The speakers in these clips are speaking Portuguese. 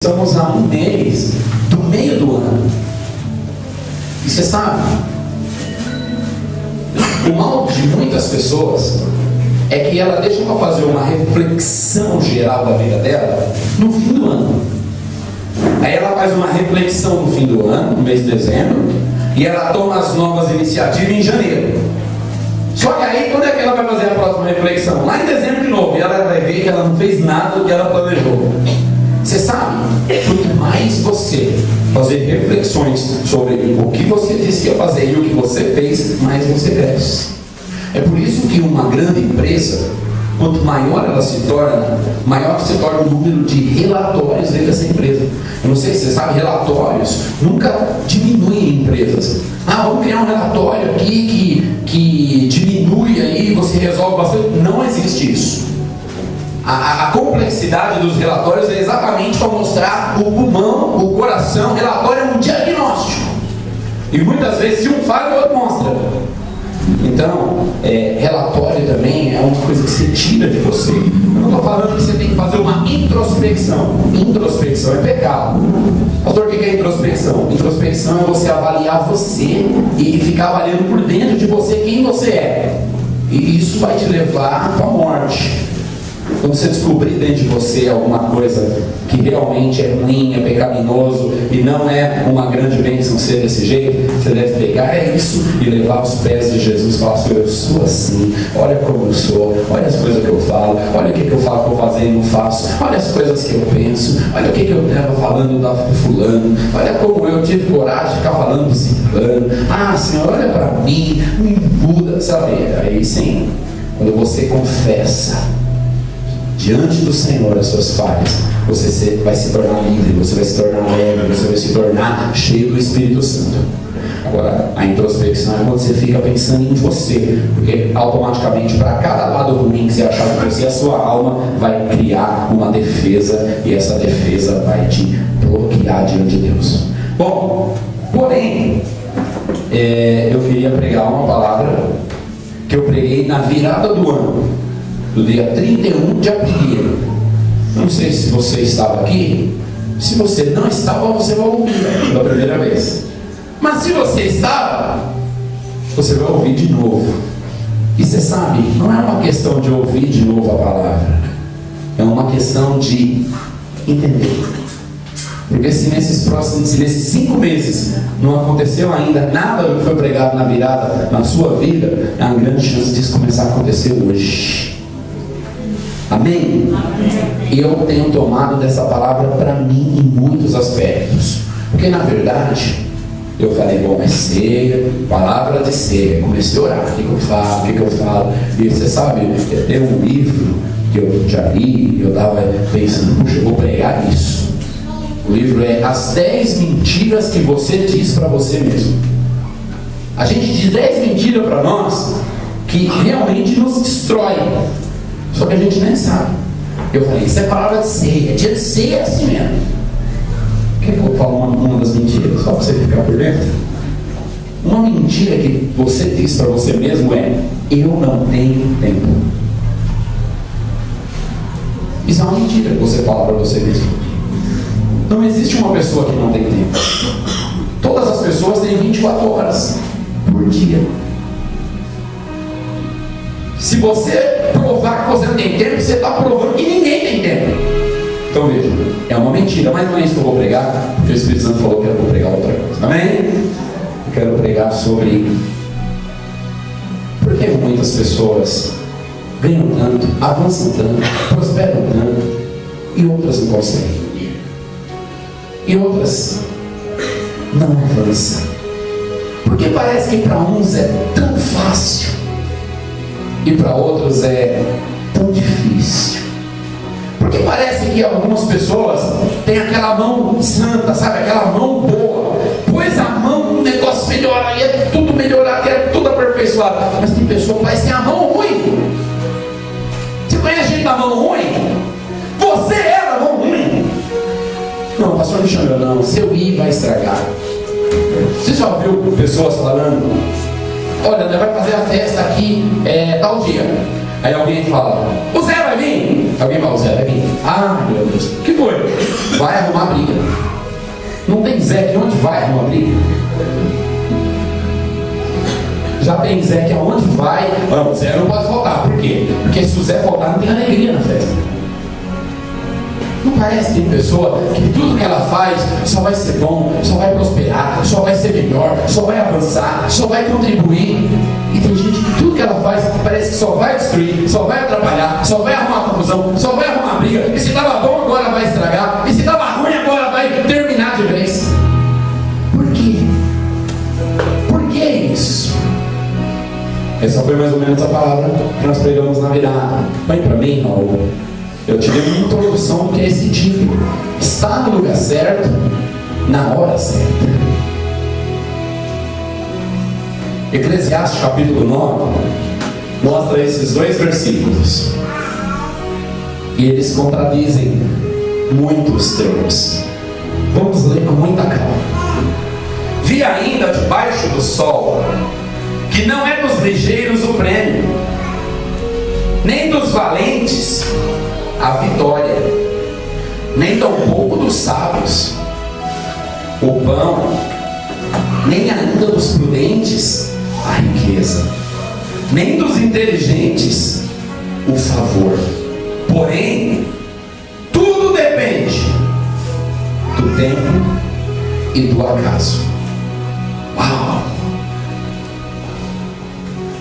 Estamos a um mês do meio do ano. E você sabe, o mal de muitas pessoas é que ela deixa para fazer uma reflexão geral da vida dela no fim do ano. Aí ela faz uma reflexão no fim do ano, no mês de dezembro, e ela toma as novas iniciativas em janeiro. Só que aí, quando é que ela vai fazer a próxima reflexão? Lá em dezembro de novo, e ela vai ver que ela não fez nada do que ela planejou. Você sabe, quanto mais você fazer reflexões sobre o que você disse que ia fazer e o que você fez, mais você cresce. É por isso que uma grande empresa, quanto maior ela se torna, maior se torna o número de relatórios dentro dessa empresa. Eu não sei se você sabe, relatórios nunca diminuem em empresas. Vamos criar um relatório aqui que diminui aí, você resolve bastante. Não existe isso. A complexidade dos relatórios é exatamente para mostrar o pulmão, o coração. Relatório é um diagnóstico. E muitas vezes, se um falha, o outro mostra. Então, relatório também é uma coisa que você tira de você. Eu não estou falando que você tem que fazer uma introspecção. Introspecção é pecado. Pastor, o que é introspecção? Introspecção é você avaliar você e ficar avaliando por dentro de você quem você é. E isso vai te levar para a morte. Quando você descobrir dentro de você alguma coisa que realmente é ruim, é pecaminoso e não é uma grande bênção ser desse jeito, você deve pegar isso e levar aos pés de Jesus e falar assim: eu sou assim, olha como eu sou, olha as coisas que eu falo, olha o que eu falo que eu vou fazer e não faço, olha as coisas que eu penso, olha o que eu estava falando do fulano, olha como eu tive coragem de ficar falando do ciclano. Senhor, olha para mim, me muda, sabe? Aí sim, quando você confessa diante do Senhor as suas falhas, você vai se tornar livre, você vai se tornar leve, você vai se tornar cheio do Espírito Santo. Agora, a introspecção é quando você fica pensando em você, porque automaticamente para cada lado ruim que você achar de você, a sua alma vai criar uma defesa, e essa defesa vai te bloquear diante de Deus. Bom, porém, eu queria pregar uma palavra que eu preguei na virada do ano, do dia 31 de abril. Não sei se você estava aqui. Se você não estava, você vai ouvir pela primeira vez. Mas se você estava, você vai ouvir de novo. E você sabe, não é uma questão de ouvir de novo a palavra, é uma questão de entender. Porque se nesses 5 meses não aconteceu ainda nada do que foi pregado na virada na sua vida, há uma grande chance disso começar a acontecer hoje. Amém? Eu tenho tomado dessa palavra para mim em muitos aspectos. Porque na verdade, eu falei, bom, é ceia, palavra de ceia. Comecei a orar, o que eu falo? E você sabe, tem um livro que eu já li, eu estava pensando, puxa, eu vou pregar isso. O livro é As 10 Mentiras que Você Diz para Você Mesmo. A gente diz 10 mentiras para nós que realmente nos destrói. Só que a gente nem sabe. Eu falei, isso é palavra de ceia. Dia de ceia é assim mesmo. Quer que eu fale uma das mentiras? Só para você ficar por dentro. Uma mentira que você diz para você mesmo é: eu não tenho tempo. Isso é uma mentira que você fala para você mesmo. Não existe uma pessoa que não tem tempo. Todas as pessoas têm 24 horas por dia. Se você provar que você não tem tempo, você está provando que ninguém tem tempo. Então veja, é uma mentira, mas não é isso que eu vou pregar, porque o Espírito Santo falou que eu vou pregar outra coisa. Amém? Eu quero pregar sobre por que muitas pessoas ganham tanto, avançam tanto, prosperam tanto, e outras não conseguem. E outras não avançam. Porque parece que para uns é tão fácil e para outros é tão difícil. Porque parece que algumas pessoas têm aquela mão santa, sabe? Aquela mão boa. Pois a mão, o negócio melhora, e é tudo melhorado, é tudo aperfeiçoado. Mas tem pessoa que parece que tem a mão ruim. Você conhece gente da mão ruim? Você é da mão ruim. Não, pastor Alexandre, não. Seu I vai estragar. Você já ouviu pessoas falando: olha, vai fazer a festa aqui tal dia. Aí alguém fala: o Zé vai vai vir? Alguém fala, Zé vai vir. Ah, meu Deus, o que foi? Vai arrumar briga. Não tem Zé que onde vai arrumar briga? Já tem Zé que aonde vai, o Zé não pode faltar. Por quê? Porque se o Zé faltar, não tem alegria na festa. Não parece que tem pessoa que tudo que ela faz só vai ser bom, só vai prosperar, só vai ser melhor, só vai avançar, só vai contribuir. E tem gente que tudo que ela faz parece que só vai destruir, só vai atrapalhar, só vai arrumar confusão, só vai arrumar briga. E se estava bom agora vai estragar, e se estava ruim agora vai terminar de vez. Por quê? Por que isso? Essa foi mais ou menos a palavra que nós pregamos na virada. Põe para mim, Raul. Eu te dei uma introdução do que é esse tipo. Está no lugar certo, na hora certa. Eclesiastes capítulo 9 mostra esses dois versículos. E eles contradizem muitos termos. Vamos ler com muita calma. Vi ainda debaixo do sol que não é dos ligeiros o prêmio, nem dos valentes a vitória, nem tampouco dos sábios o pão, nem ainda dos prudentes a riqueza, nem dos inteligentes o favor. Porém, tudo depende do tempo e do acaso. Uau!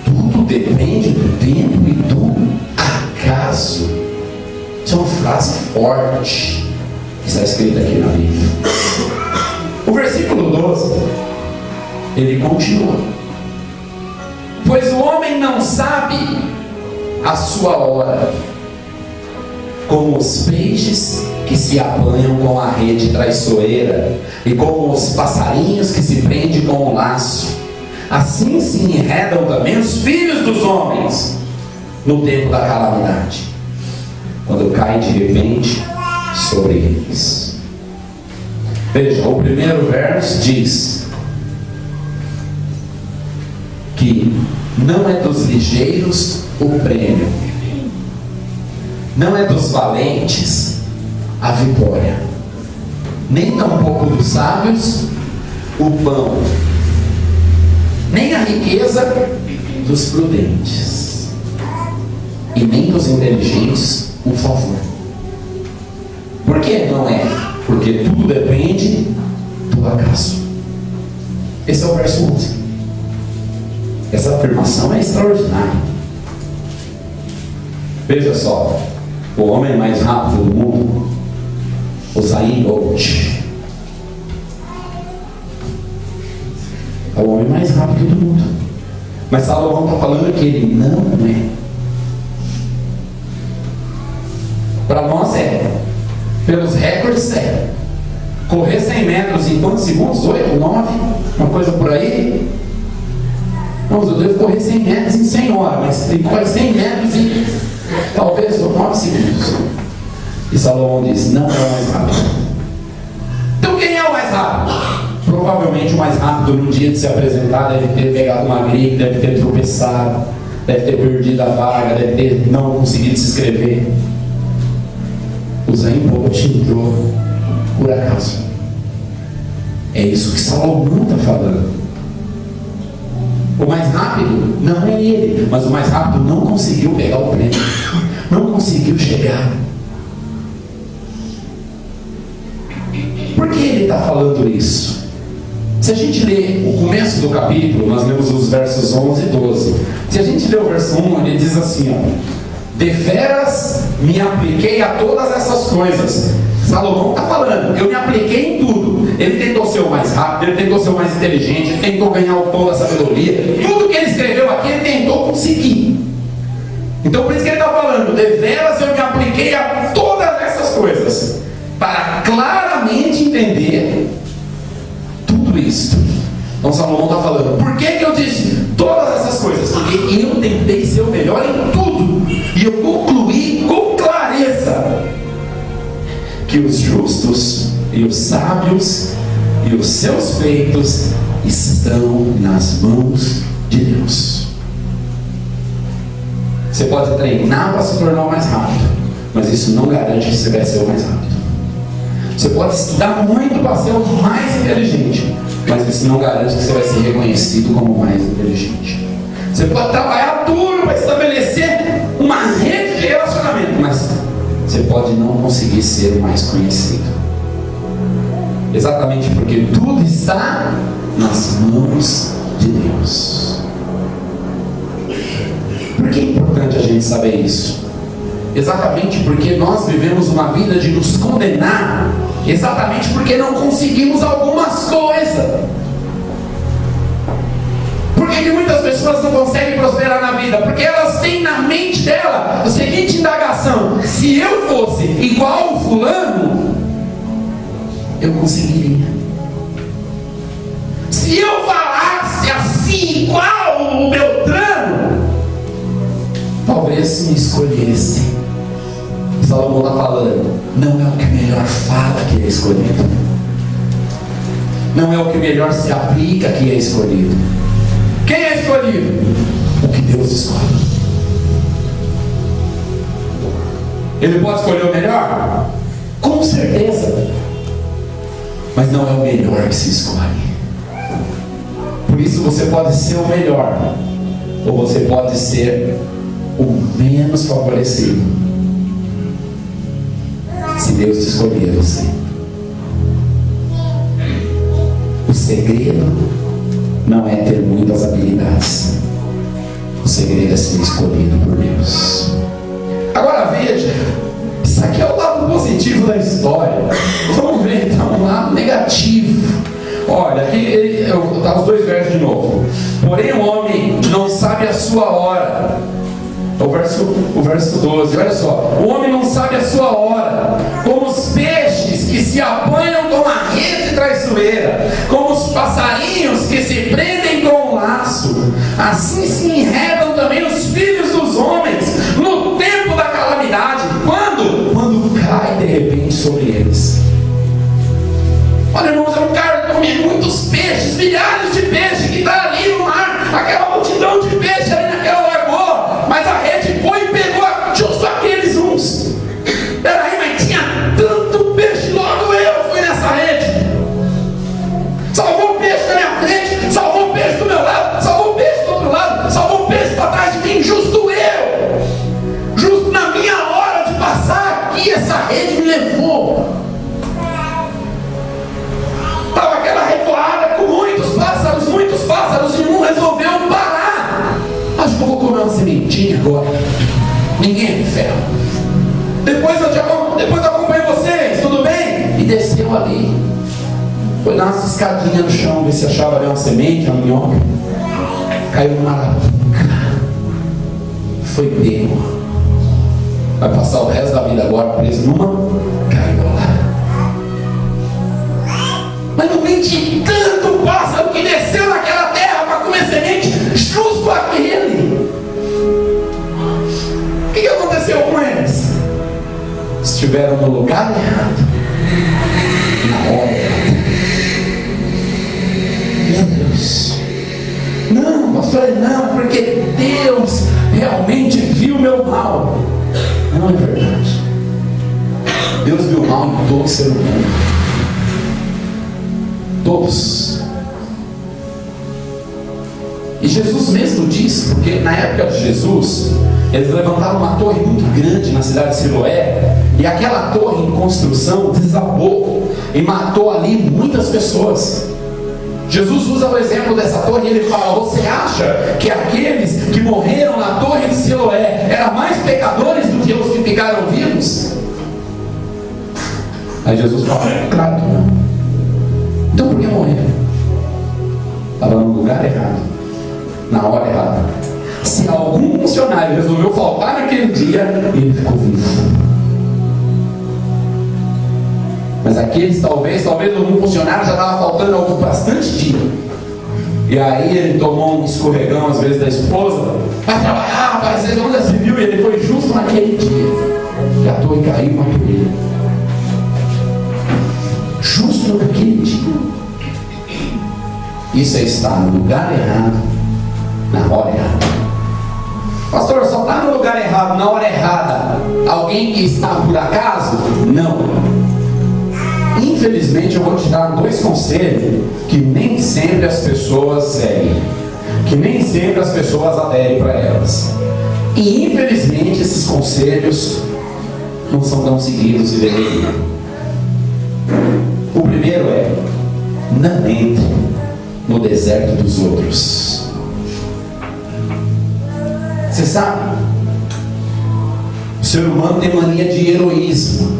Tudo depende do tempo e do acaso. Isso é uma frase forte que está escrita aqui na Bíblia. O versículo 12, ele continua: pois o homem não sabe a sua hora, como os peixes que se apanham com a rede traiçoeira, e como os passarinhos que se prendem com o laço, assim se enredam também os filhos dos homens no tempo da calamidade, quando cai de repente sobre eles. Veja, o primeiro verso diz que não é dos ligeiros o prêmio, não é dos valentes a vitória, nem tampouco dos sábios o pão, nem a riqueza dos prudentes, e nem dos inteligentes o favor. Por que não é? Porque tudo depende do acaso. Esse é o verso 11. Essa afirmação é extraordinária. Veja só, o homem mais rápido do mundo, o Usain Bolt, é o homem mais rápido do mundo. Mas Salomão está falando que ele não é. Para nós é. Pelos recordes é. Correr 100 metros em quantos segundos? 8, 9? Uma coisa por aí? Não, eu devo correr 100 metros em 100 horas, mas tem que correr 100 metros em talvez 9 segundos. E Salomão disse: não é o mais rápido. Então quem é o mais rápido? Provavelmente o mais rápido no dia de se apresentar deve ter pegado uma gripe, deve ter tropeçado, deve ter perdido a vaga, deve ter não conseguido se inscrever. O Usain Bolt entrou por acaso. É isso que Salomão está falando. O mais rápido não é ele, mas o mais rápido não conseguiu pegar o prêmio, não conseguiu chegar. Por que ele está falando isso? Se a gente ler o começo do capítulo, nós lemos os versos 11 e 12. Se a gente ler o verso 1, ele diz assim, ó: deveras me apliquei a todas essas coisas. Salomão está falando, eu me apliquei em tudo. Ele tentou ser o mais rápido, ele tentou ser o mais inteligente, ele tentou ganhar o pão da sabedoria. Tudo que ele escreveu aqui, ele tentou conseguir. Então por isso que ele está falando, deveras eu me apliquei a todas essas coisas, para claramente entender tudo isso. Então Salomão está falando, por que eu disse todas essas coisas? Porque eu tentei ser o melhor em tudo, e eu concluí com clareza que os justos e os sábios e os seus feitos estão nas mãos de Deus. Você pode treinar para se tornar o mais rápido, mas isso não garante que você vai ser o mais rápido. Você pode estudar muito para ser o mais inteligente, mas isso não garante que você vai ser reconhecido como o mais inteligente. Você pode trabalhar duro para estabelecer uma rede de relacionamento, mas você pode não conseguir ser o mais conhecido. Exatamente porque tudo está nas mãos de Deus. Por que é importante a gente saber isso? Exatamente porque nós vivemos uma vida de nos condenar, exatamente porque não conseguimos algumas coisas. Por que muitas pessoas não conseguem prosperar na vida? Porque elas têm na mente dela a seguinte indagação: se eu fosse igual o fulano, eu conseguiria. Se eu falasse assim igual o Beltrano, talvez me escolhesse. Salomão está falando, não é o que melhor fala que é escolhido, não é o que melhor se aplica que é escolhido. Quem é escolhido? O que Deus escolhe. Ele pode escolher o melhor? Com certeza, mas não é o melhor que se escolhe. Por isso você pode ser o melhor, ou você pode ser o menos favorecido, se Deus te escolher você. O segredo não é ter muitas habilidades, o segredo é ser escolhido por Deus. Agora veja, isso aqui é o lado positivo da história. Vamos ver então o lado negativo. Olha, aqui tá os dois versos de novo. Porém o homem não sabe a sua hora. O verso 12, olha só. O homem não sabe a sua hora, como os peixes que se apanham com a rede traiçoeira, como os passarinhos que se prendem com um laço, assim se enredam também os filhos dos homens no tempo da calamidade. Quando cai de repente sobre eles. Olha, irmãos, é um cara que come muitos peixes, milhares de peixes, que está ali no mar, aquela multidão de peixes ali naquela lagoa, mas a rede foi e pegou justo aqueles uns. Peraí, mas tinha tanto peixe, logo eu fui nessa rede. Salvou o peixe da minha frente, salvou o peixe do meu lado, salvou o peixe do outro lado, salvou o peixe para trás de mim, justo eu. Justo na minha hora de passar aqui, essa rede me levou. Estava aquela revoada com muitos pássaros, e um resolveu parar. Acho que eu vou comer uma sementinha agora. Ninguém é ferro. Depois eu acompanho vocês, tudo bem? E desceu ali. Foi dar uma ciscadinha no chão, ver se achava ali uma semente, uma minhoca. Caiu no marapuca. Foi pego. Vai passar o resto da vida agora preso numa gaiola. Mas no meio de tanto pássaro que desceu naquela terra para comer semente, justo aquele. O que aconteceu com eles? Estiveram no lugar errado, na hora errada. Meu Deus. Não, pastor, não, porque Deus realmente viu meu mal. Não é verdade. Deus viu o mal em todo ser humano. Todos. E Jesus mesmo disse, porque na época de Jesus, eles levantaram uma torre muito grande na cidade de Siloé, e aquela torre em construção desabou e matou ali muitas pessoas. Jesus usa o exemplo dessa torre e ele fala: você acha que aqueles que morreram na torre de Siloé eram mais pecadores do que os que ficaram vivos? Aí Jesus fala: claro que não. Então por que morreram? Estava no lugar errado, na hora errada. Se algum funcionário resolveu faltar naquele dia, ele ficou vivo. Mas aqueles talvez algum funcionário já estava faltando bastante dia. E aí ele tomou um escorregão às vezes da esposa, vai trabalhar, vai ser segunda civil, e ele foi justo naquele dia. E a torre caiu e matou ele. Justo naquele dia. Isso é estar no lugar errado, na hora errada. Pastor, só está no lugar errado na hora errada alguém que está por acaso? Não. Infelizmente eu vou te dar 2 conselhos que nem sempre as pessoas seguem, que nem sempre as pessoas aderem para elas. E infelizmente esses conselhos não são tão seguidos e deveriam. O primeiro é: não entre no deserto dos outros. Você sabe, o ser humano tem mania de heroísmo,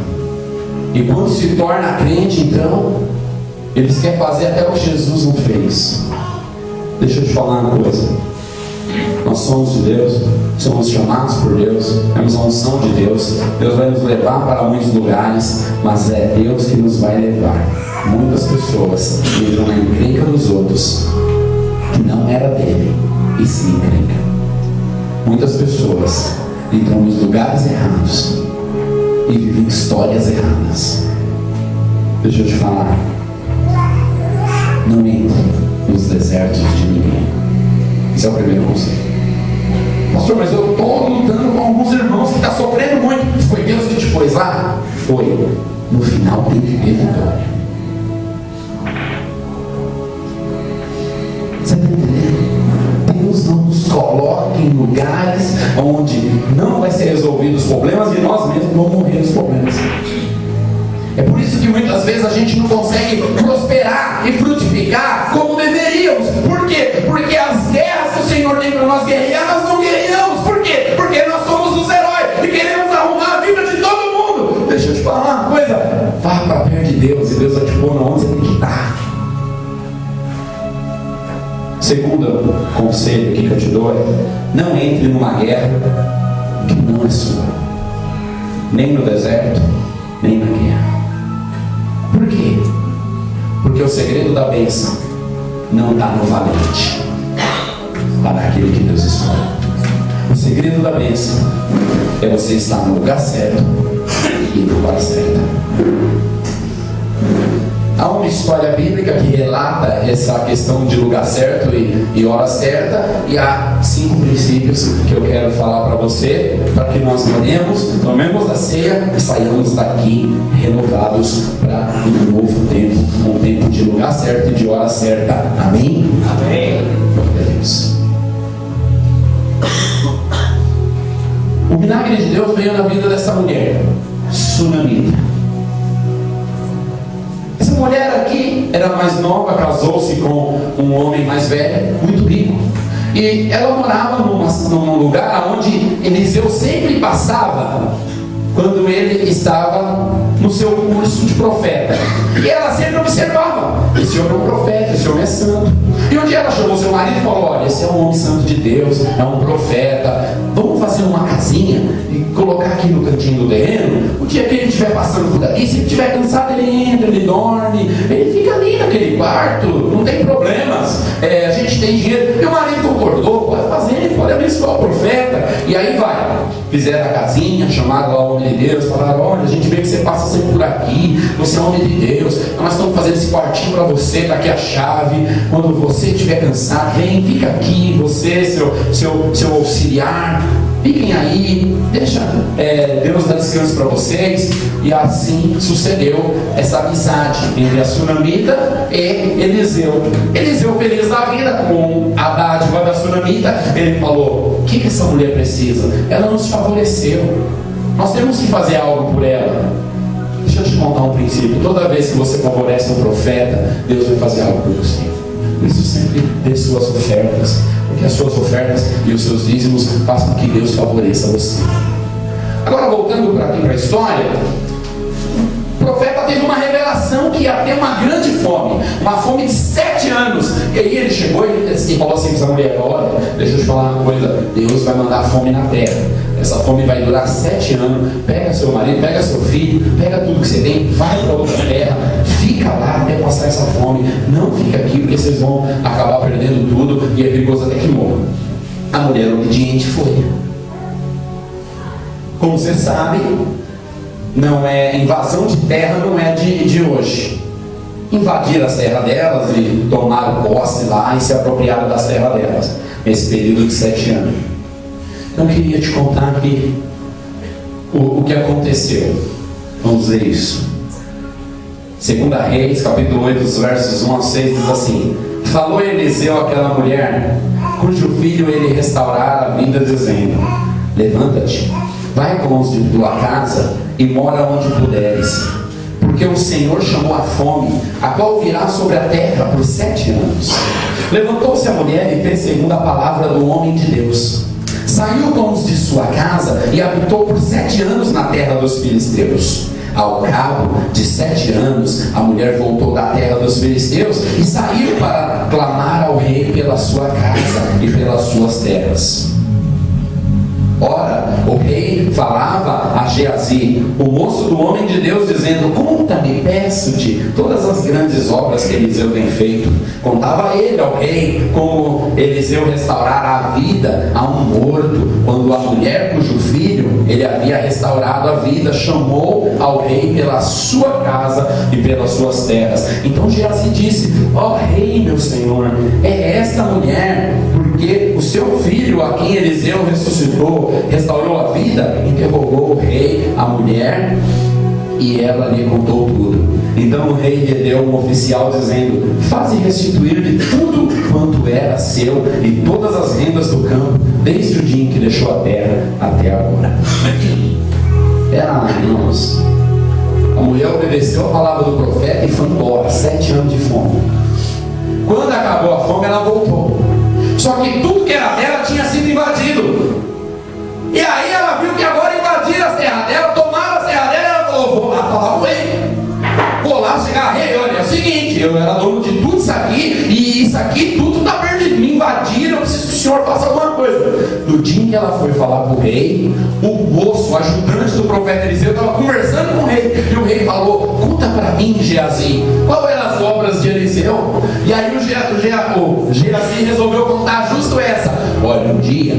e quando se torna crente, então eles querem fazer até o que Jesus não fez. Deixa eu te falar uma coisa: nós somos de Deus, somos chamados por Deus, temos a unção de Deus. Deus vai nos levar para muitos lugares, mas é Deus que nos vai levar. Muitas pessoas entram na encrenca dos outros, que não era dele, e se encrenca. Muitas pessoas entram nos lugares errados e vivem histórias erradas. Deixa eu te falar: não entre nos desertos de ninguém. Esse é o primeiro conselho. Pastor, mas eu estou lutando com alguns irmãos que estão sofrendo muito. Foi Deus que te pôs lá? Foi. No final tem que ter vitória. Você está entendendo? Deus não nos coloca em lugares onde não vai ser resolvidos os problemas e nós mesmos vamos morrer dos problemas. É por isso que muitas vezes a gente não consegue prosperar e frutificar como deveríamos. Por quê? Porque as guerras que o Senhor tem para nós guerrear, nós não guerreamos. Por quê? Porque nós somos os heróis e queremos arrumar a vida de todo mundo. Deixa eu te falar uma coisa: vá para perto de Deus e Deus vai te pôr onde você tem que estar. Segundo conselho que eu te dou é: não entre numa guerra que não é sua, nem no deserto, nem na guerra. Por quê? Porque o segredo da bênção não está no valente, está naquele que Deus escolhe. O segredo da bênção é você estar no lugar certo e na hora certa. Há uma história bíblica que relata essa questão de lugar certo e hora certa, e há 5 princípios que eu quero falar para você, para que nós tomemos a ceia e saiamos daqui renovados para um novo tempo, um tempo de lugar certo e de hora certa. Amém? Amém. Glória a Deus. O milagre de Deus veio na vida dessa mulher sunamita. Essa mulher aqui era mais nova, casou-se com um homem mais velho, muito rico. E ela morava num lugar onde Eliseu sempre passava quando ele estava no seu curso de profeta. E ela sempre observava: esse homem é um profeta, esse homem é santo. E um dia ela chamou seu marido e falou: olha, esse é um homem santo de Deus, é um profeta, vamos fazer uma casinha e colocar aqui no cantinho do terreno. O dia que ele estiver passando por ali, se ele estiver cansado, ele entra, ele dorme, ele fica ali naquele quarto, não tem problemas, a gente tem dinheiro. Meu marido concordou: pode fazer, pode abençoar o profeta. E aí vai, fizeram a casinha, chamaram lá o homem de Deus, falaram: olha, a gente vê que você passa sempre por aqui, você é homem de Deus, nós estamos fazendo esse quartinho para você, está aqui a chave, quando você estiver cansado, vem, fica aqui, você, seu auxiliar, fiquem aí, deixa Deus dar descanso para vocês. E assim sucedeu essa amizade entre a sunamita e Eliseu. Eliseu, feliz da vida com a dádiva da sunamita, ele falou: o que essa mulher precisa? Ela nos favoreceu, nós temos que fazer algo por ela. Deixa eu te contar um princípio: toda vez que você favorece um profeta, Deus vai fazer algo por você. Por isso sempre dê suas ofertas, porque as suas ofertas e os seus dízimos fazem com que Deus favoreça você. Agora, voltando para aqui para a história, o profeta teve uma revelação que ia ter uma grande fome, uma fome de 7 anos. E aí ele chegou e falou assim para essa mulher: olha, deixa eu te falar uma coisa, Deus vai mandar fome na terra. Essa fome vai durar 7 anos. Pega seu marido, pega seu filho, pega tudo que você tem, vai para outra terra, fica lá até passar essa fome. Não fica aqui, porque vocês vão acabar perdendo tudo e é perigoso até que morra. A mulher obediente foi. Como você sabe, não é invasão de terra, não é de hoje. Invadiram as terras delas e tomaram posse lá e se apropriaram das terras delas nesse período de 7 anos. Então eu queria te contar aqui o que aconteceu. Vamos ver isso. 2 Reis, capítulo 8, versos 1 a 6, diz assim: falou Eliseu àquela mulher, cujo filho ele restaurara a vida, dizendo: levanta-te, vai com os de tua casa e mora onde puderes, porque o Senhor chamou a fome, a qual virá sobre a terra por 7 anos. Levantou-se a mulher e fez segundo a palavra do homem de Deus. Saiu com os de sua casa e habitou por 7 anos na terra dos filisteus. Ao cabo de 7 anos, a mulher voltou da terra dos filisteus e saiu para clamar ao rei pela sua casa e pelas suas terras. Ora, o rei falava a Geazi, o moço do homem de Deus, dizendo: conta-me, peço-te, todas as grandes obras que Eliseu tem feito. Contava ele ao rei como Eliseu restaurara a vida a um morto, quando a mulher cujo filho ele havia restaurado a vida chamou ao rei pela sua casa e pelas suas terras. Então Geazi disse: ó rei, meu senhor, é esta mulher, porque o seu filho, a quem Eliseu ressuscitou, restaurou a vida. Interrogou o rei a mulher e ela lhe contou tudo. Então o rei lhe deu um oficial, dizendo: faze restituir-lhe tudo quanto era seu e todas as rendas do campo, desde o dia em que deixou a terra até agora. Irmãos, a mulher obedeceu a palavra do profeta e foi embora. 7 anos de fome. Quando acabou a fome, ela voltou. Só que tudo que era dela tinha sido invadido. E aí ela viu que agora invadiram as terras dela, tomaram as terras dela, e ela falou: vou lá falar com ele. Vou lá chegar, rei, olha, é o seguinte, eu era dono de tudo isso aqui, e isso aqui tudo está perdido, me invadiram, eu preciso que o senhor faça alguma coisa. No dia em que ela foi falar com o rei, o moço, o ajudante do profeta Eliseu, estava conversando com o rei, e o rei falou: conta para mim, Geazi, qual eram as obras de Eliseu? E aí o Geazi resolveu contar justo essa: olha, um dia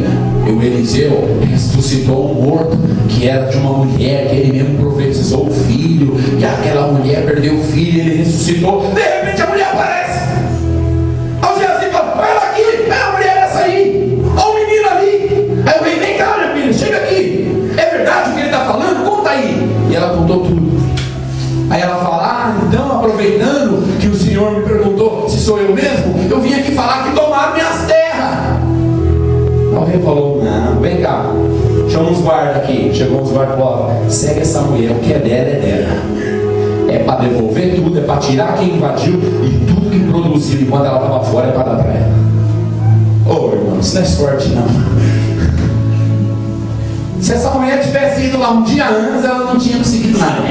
o Eliseu ressuscitou um morto que era de uma mulher que ele mesmo profetizou o filho, e aquela mulher perdeu o filho, ele ressuscitou. De repente a mulher aparece. Aí o Geazi fala: olha ela aqui, é a mulher essa aí, olha o menino ali. Aí o rei: vem cá, minha filha, chega aqui, é verdade o que ele está falando? Conta aí. E ela contou tudo. Aí ela fala: ah, então, aproveitando que o senhor me perguntou se sou eu mesmo, eu vim aqui falar que tomaram minhas terras. Aí o rei falou: não, vem cá, chama os guardas aqui. Chegou os guardas e falou: segue essa mulher, o que é dela é dela. É para devolver tudo, é para tirar quem invadiu, e tudo que produziu enquanto ela estava fora é para dar para ela. Ô irmão, isso não é sorte não. Se essa mulher tivesse ido lá um dia antes, ela não tinha conseguido nada.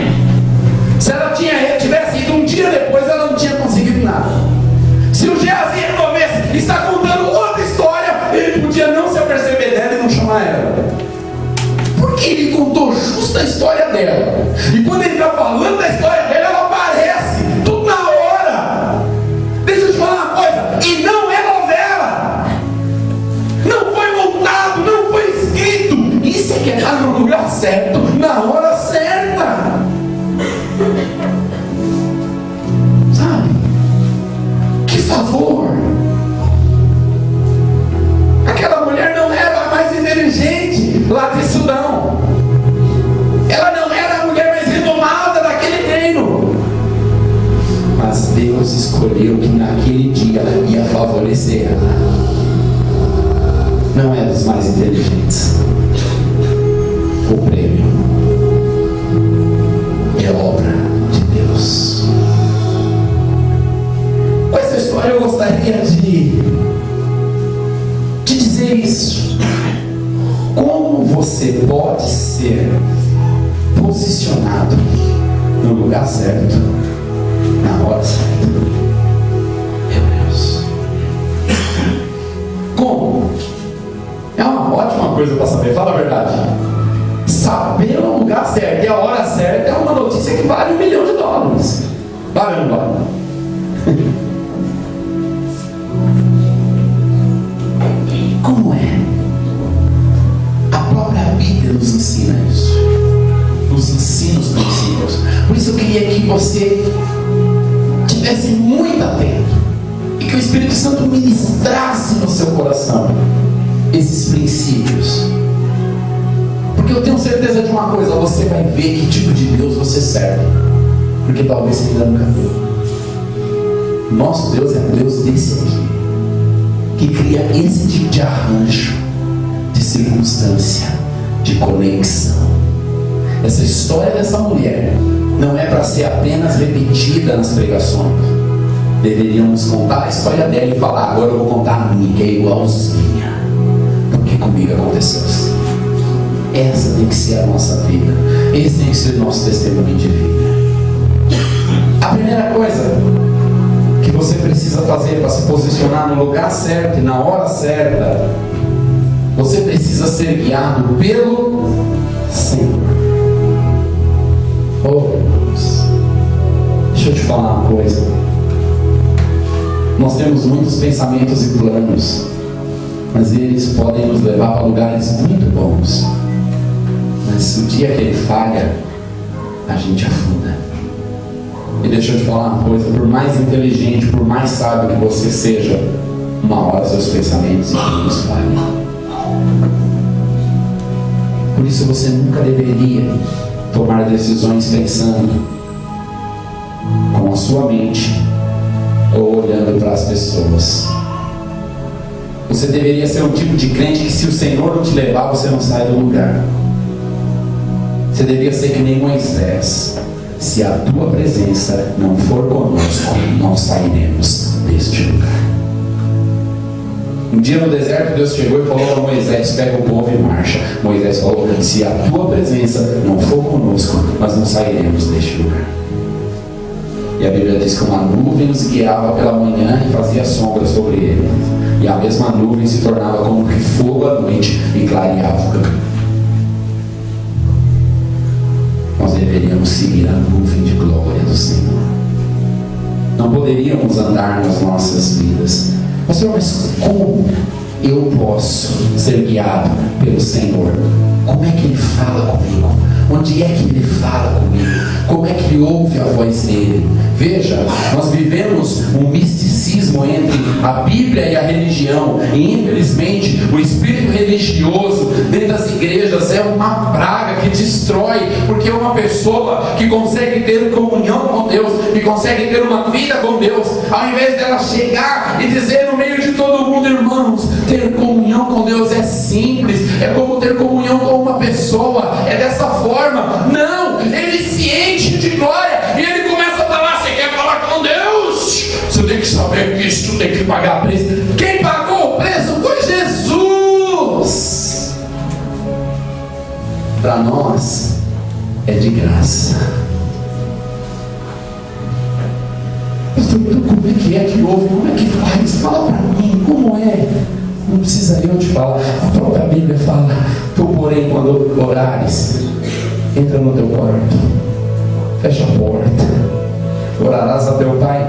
Se ela tivesse ido um dia depois, ela não tinha conseguido nada. Se o Geazi resolvesse estar contando outra história, ele podia não se aperceber dela e não chamar ela. Porque ele contou justo a história dela. E quando ele está falando da história dela, ela aparece tudo na hora. Deixa eu te falar uma coisa: e não é novela, não foi montado, não foi escrito. Isso é que é estar no lugar certo, na hora certa. Sabe? Que favor! Aquela mulher não era a mais inteligente lá de Sudão. Ela não era a mulher mais renomada daquele reino. Mas Deus escolheu que naquele dia ia favorecer ela. Não é dos mais inteligentes. O prêmio é obra de Deus. Com essa história eu gostaria de dizer isso. Como você pode ser posicionado no lugar certo, na hora certa? Meu Deus. Como? É uma ótima coisa para saber, fala a verdade. Saber o lugar certo e a hora certa é uma notícia que vale $1 milhão. Vale ou não vale? Como é? A própria Bíblia nos ensina isso. Nos ensina os princípios. Por isso eu queria que você estivesse muito atento e que o Espírito Santo ministrasse no seu coração esses princípios Porque eu tenho certeza de uma coisa: você vai ver que tipo de Deus você serve. Porque talvez você ainda nunca viu. Nosso Deus é um Deus desse aqui, que cria esse tipo de arranjo, de circunstância, de conexão. Essa história dessa mulher não é para ser apenas repetida nas pregações. Deveríamos contar a história dela e falar: agora eu vou contar a minha, que é igualzinha, porque comigo aconteceu assim. Essa tem que ser a nossa vida. Esse tem que ser o nosso testemunho de vida. A primeira coisa que você precisa fazer para se posicionar no lugar certo e na hora certa, você precisa ser guiado pelo Senhor. Oh, Deus, deixa eu te falar uma coisa. Nós temos muitos pensamentos e planos, mas eles podem nos levar para lugares muito bons. Mas o dia que ele falha, a gente afunda. E deixa eu te falar uma coisa: por mais inteligente, por mais sábio que você seja, uma hora seus pensamentos e planos falham. Por isso você nunca deveria tomar decisões pensando com a sua mente ou olhando para as pessoas. Você deveria ser um tipo de crente que, se o Senhor não te levar, você não sai do lugar. Você deveria ser que nem Moisés: se a tua presença não for conosco, não sairemos deste lugar. Um dia no deserto, Deus chegou e falou para Moisés: pega o povo e marcha. Moisés falou: se a tua presença não for conosco, nós não sairemos deste lugar. E a Bíblia diz que uma nuvem nos guiava pela manhã e fazia sombra sobre ele, e a mesma nuvem se tornava como que fogo à noite e clareava o caminho. Nós deveríamos seguir a nuvem de glória do Senhor. Não poderíamos andar nas nossas vidas: Pastor, mas como eu posso ser guiado pelo Senhor? Como é que Ele fala comigo? Onde é que Ele fala comigo? Como é que Ele ouve a voz dEle? Veja, nós vivemos um misticismo entre a Bíblia e a religião, e infelizmente o espírito religioso dentro das igrejas é uma praga que destrói, porque é uma pessoa que consegue ter comunhão com Deus, que consegue ter uma vida com Deus, ao invés dela chegar e dizer no meio de todo mundo: irmãos, ter comunhão com Deus é simples, é como ter comunhão com uma pessoa, é dessa forma. Não, ele se enche de glória e ele começa a falar: você quer falar com Deus? Você tem que saber que isso tem que pagar preço. Quem pagou o preço foi Jesus. Para nós é de graça. Pastor, como é que ouve? Como é que faz? Fala para mim, como é? Não precisa eu te falar. A própria Bíblia fala: tu, porém, quando orares, entra no teu quarto, fecha a porta, orarás a teu Pai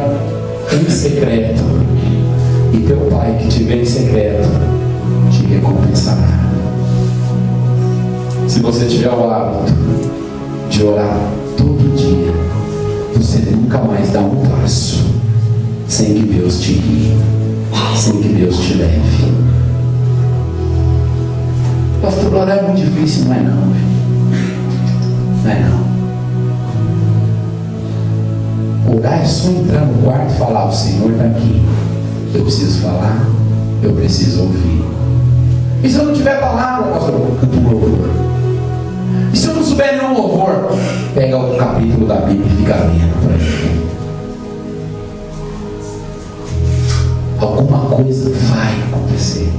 em secreto, e teu Pai que te vê em secreto te recompensará. Se você tiver o hábito de orar todo dia, você nunca mais dá um passo sem que Deus te guie, sem que Deus te leve. Pastor, orar é muito difícil. Não é não, filho. Não é não. Orar é só entrar no quarto e falar: o Senhor está aqui, eu preciso falar, eu preciso ouvir. E se eu não tiver palavra, pastor, eu canto um louvor. E se eu não souber nenhum louvor, pega um capítulo da Bíblia e fica lendo para ele. Alguma coisa vai acontecer.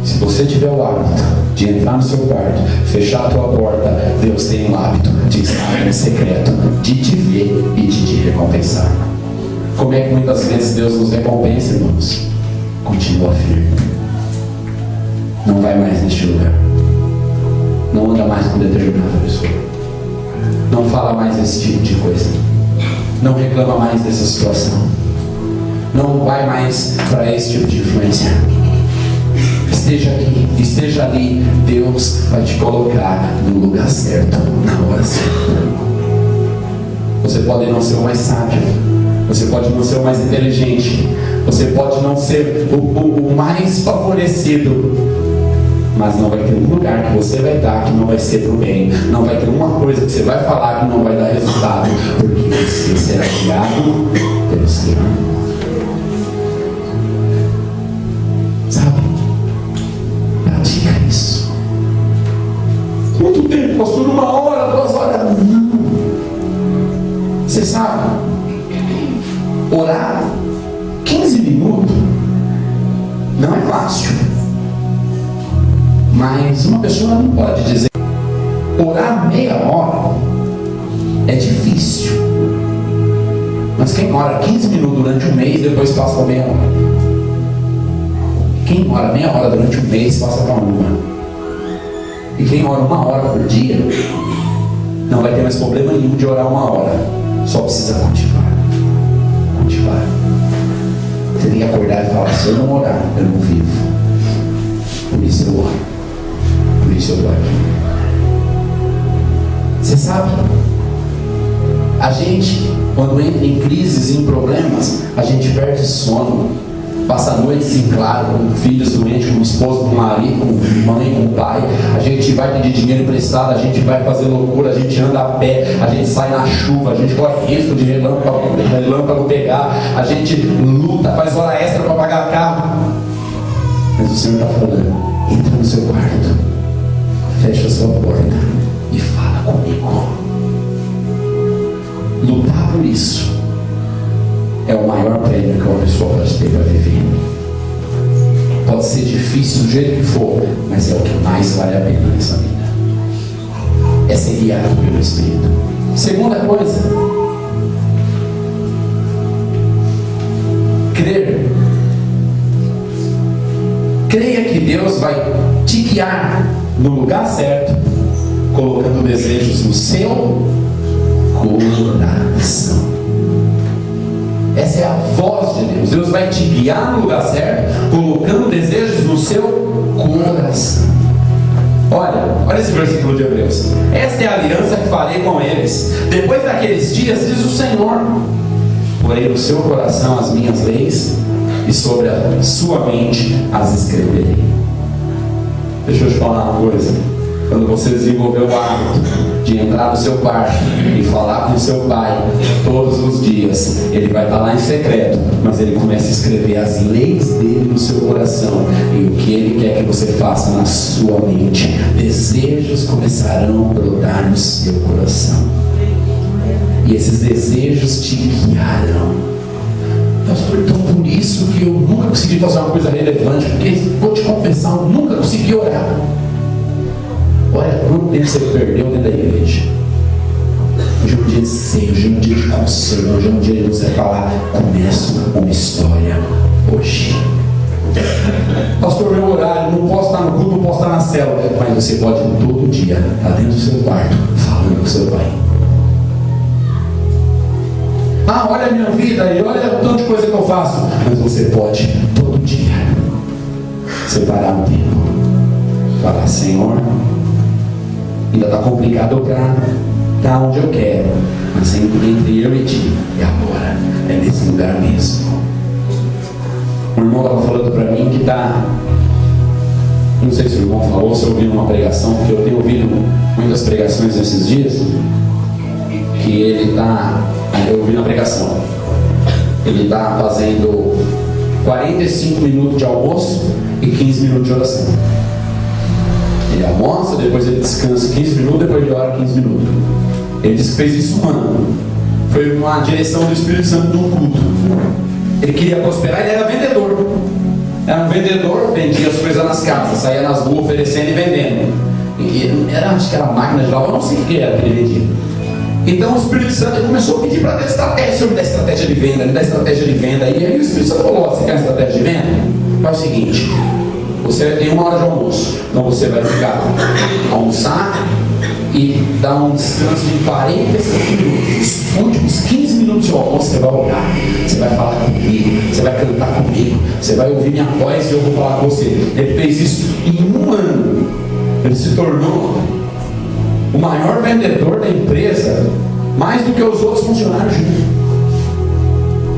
Se você tiver o hábito de entrar no seu quarto, fechar a tua porta, Deus tem o hábito de estar em secreto, de te ver e de te recompensar. Como é que muitas vezes Deus nos recompensa, irmãos? Continua firme. Não vai mais neste lugar. Não anda mais com determinada pessoa. Não fala mais esse tipo de coisa. Não reclama mais dessa situação. Não vai mais para esse tipo de influência. Esteja aqui, esteja ali. Deus vai te colocar no lugar certo, na hora certa. Você pode não ser o mais sábio, você pode não ser o mais inteligente, você pode não ser o mais favorecido, mas não vai ter um lugar que você vai estar que não vai ser pro bem. Não vai ter uma coisa que você vai falar que não vai dar resultado, porque você será guiado pelo Senhor. Sabe? Pratica isso. Quanto tempo, pastor? 1 hora, 2 horas? Não. Você sabe, orar 15 minutos não é fácil. Mas uma pessoa não pode dizer, orar meia hora é difícil. Mas quem ora 15 minutos durante um mês, depois passa para meia hora. Quem ora meia hora durante um mês, passa para 1. E quem ora 1 hora por dia, não vai ter mais problema nenhum de orar 1 hora. Só precisa continuar. Continuar. Você tem que acordar e falar, se eu não orar, eu não vivo. Por isso eu oro. Por isso eu estou aqui. Você sabe, a gente, quando entra em crises, em problemas, a gente perde sono, passa noites em claro, com filhos doentes, com esposo, com marido, com mãe, com pai. A gente vai pedir dinheiro emprestado, a gente vai fazer loucura, a gente anda a pé, a gente sai na chuva, a gente corre risco de relâmpago pegar, a gente luta, faz hora extra para pagar carro. Mas o Senhor está falando, entra no seu quarto, fecha a sua porta e fala comigo. Lutar por isso é o maior prêmio que uma pessoa pode ter para viver. Pode ser difícil do jeito que for, mas é o que mais vale a pena nessa vida. É ser guiado pelo Espírito. Segunda coisa, crer. Creia que Deus vai te guiar no lugar certo, colocando desejos no seu coração. Essa é a voz de Deus. Deus vai te guiar no lugar certo, colocando desejos no seu coração. Olha esse versículo de Hebreus. Esta é a aliança que farei com eles. Depois daqueles dias, diz o Senhor, porei no seu coração as minhas leis, e sobre a sua mente as escreverei. Deixa eu te falar uma coisa. Quando você desenvolver o hábito de entrar no seu quarto e falar com o seu pai todos os dias, ele vai estar lá em secreto, mas ele começa a escrever as leis dele no seu coração e o que ele quer que você faça na sua mente. Desejos começarão a brotar no seu coração, e esses desejos te guiarão. Pastor, então por isso que eu nunca consegui fazer uma coisa relevante, porque vou te confessar, eu nunca consegui orar. Olha quanto tempo você perdeu dentro da igreja. Hoje é um dia de ceia, hoje é um dia de conselho, hoje é um dia de você falar, começa uma história hoje. Pastor, meu horário, não posso estar no culto, não posso estar na célula, mas você pode todo dia estar dentro do seu quarto, falando com seu pai. Ah, olha a minha vida e olha o tanto de coisa que eu faço. Mas você pode todo dia separar um tempo, falar, Senhor, ainda está complicado para estar onde eu quero, mas entre eu e ti, e agora, é nesse lugar mesmo. Um irmão estava falando para mim que está, não sei se o irmão falou, se eu ouvi uma pregação, porque eu tenho ouvido muitas pregações nesses dias, que ele está, eu ouvi na pregação, ele está fazendo 45 minutos de almoço e 15 minutos de oração. Ele almoça, depois ele descansa 15 minutos, depois ele ora 15 minutos. Ele disse que fez isso 1 ano. Foi uma direção do Espírito Santo num culto. Ele queria prosperar, ele era vendedor. Era um vendedor, vendia as coisas nas casas, saía nas ruas oferecendo e vendendo. E era, acho que era máquina de lavar, não sei o que era que ele vendia. Então o Espírito Santo começou a pedir para ter estratégia. Senhor, me dá estratégia de venda, me dá estratégia de venda. E aí o Espírito Santo falou, você quer estratégia de venda? Faz o seguinte, você tem 1 hora de almoço, então você vai ficar almoçar e dar um descanso de 45 minutos. Os últimos 15 minutos do seu almoço você vai orar, você vai falar comigo, você vai cantar comigo, você vai ouvir minha voz e eu vou falar com você. Ele fez isso em 1 ano. Ele se tornou o maior vendedor da empresa, mais do que os outros funcionários juntos.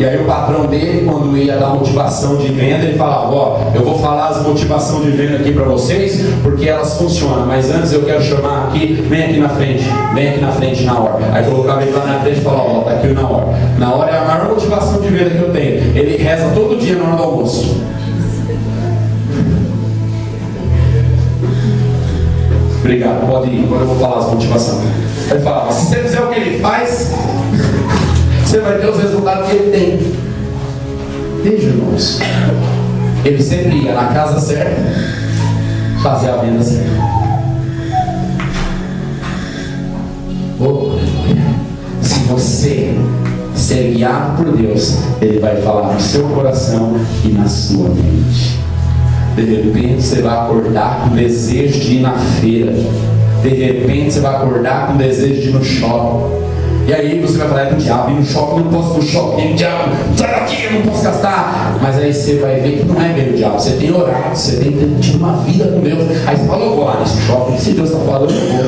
E aí o patrão dele, quando ia dar motivação de venda, ele falava: ó, eu vou falar as motivações de venda aqui para vocês, porque elas funcionam, mas antes eu quero chamar aqui, vem aqui na frente na hora. Aí colocava ele lá na frente e falava: ó, tá aqui na hora. Na hora é a maior motivação de venda que eu tenho. Ele reza todo dia na hora do almoço. Obrigado, pode ir, agora eu vou falar as motivações. Ele falava: se você fizer o que ele faz, você vai ter os resultados que ele tem. Veja, irmãos, ele sempre ia na casa certa, fazer a venda certa. Se você ser guiado por Deus, Ele vai falar no seu coração e na sua mente. De repente você vai acordar com desejo de ir na feira. De repente você vai acordar com desejo de ir no shopping. E aí você vai falar: é do diabo, ir no shopping, não posso ir no shopping, diabo, sai daqui, eu não posso gastar. Mas aí você vai ver que não é bem o diabo. Você tem orado, você tem tido uma vida com Deus. Aí você fala: eu vou lá nesse shopping, se Deus está falando, eu vou.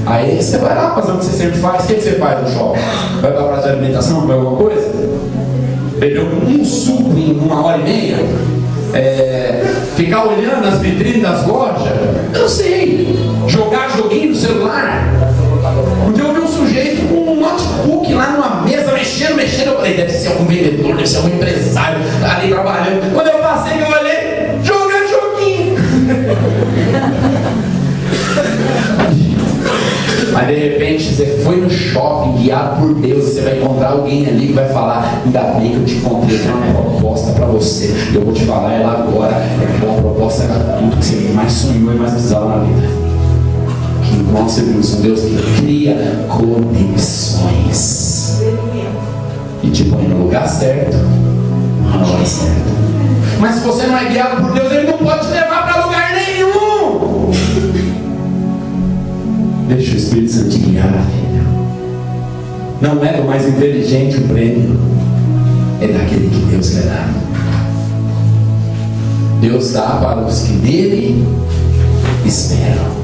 Aí você vai lá fazer o que você sempre faz. O que você faz no shopping? Vai para a praça de alimentação, comer alguma coisa? Bebeu um suco em 1h30? Ficar olhando as vitrines das lojas? Eu não sei. Jogar joguinho no celular? Um dia eu vi um sujeito com um notebook lá numa mesa, mexendo. Eu falei: deve ser algum vendedor, deve ser algum empresário ali trabalhando. Quando eu passei, eu olhei, jogando joguinho. Mas de repente você foi no shopping, guiado por Deus, e você vai encontrar alguém ali que vai falar: ainda bem que eu te encontrei, tem uma proposta para você. Eu vou te falar ela agora. É uma proposta tudo que você mais sonhou e mais precisava na vida. Que nós servimos um Deus que cria conexões e te põe no lugar certo, na hora certa. Mas se você não é guiado por Deus, Ele não pode te levar para lugar nenhum. Deixa o Espírito Santo te guiar, filho. Não é do mais inteligente o prêmio, é daquele que Deus quer dar. Deus dá para os que nele esperam.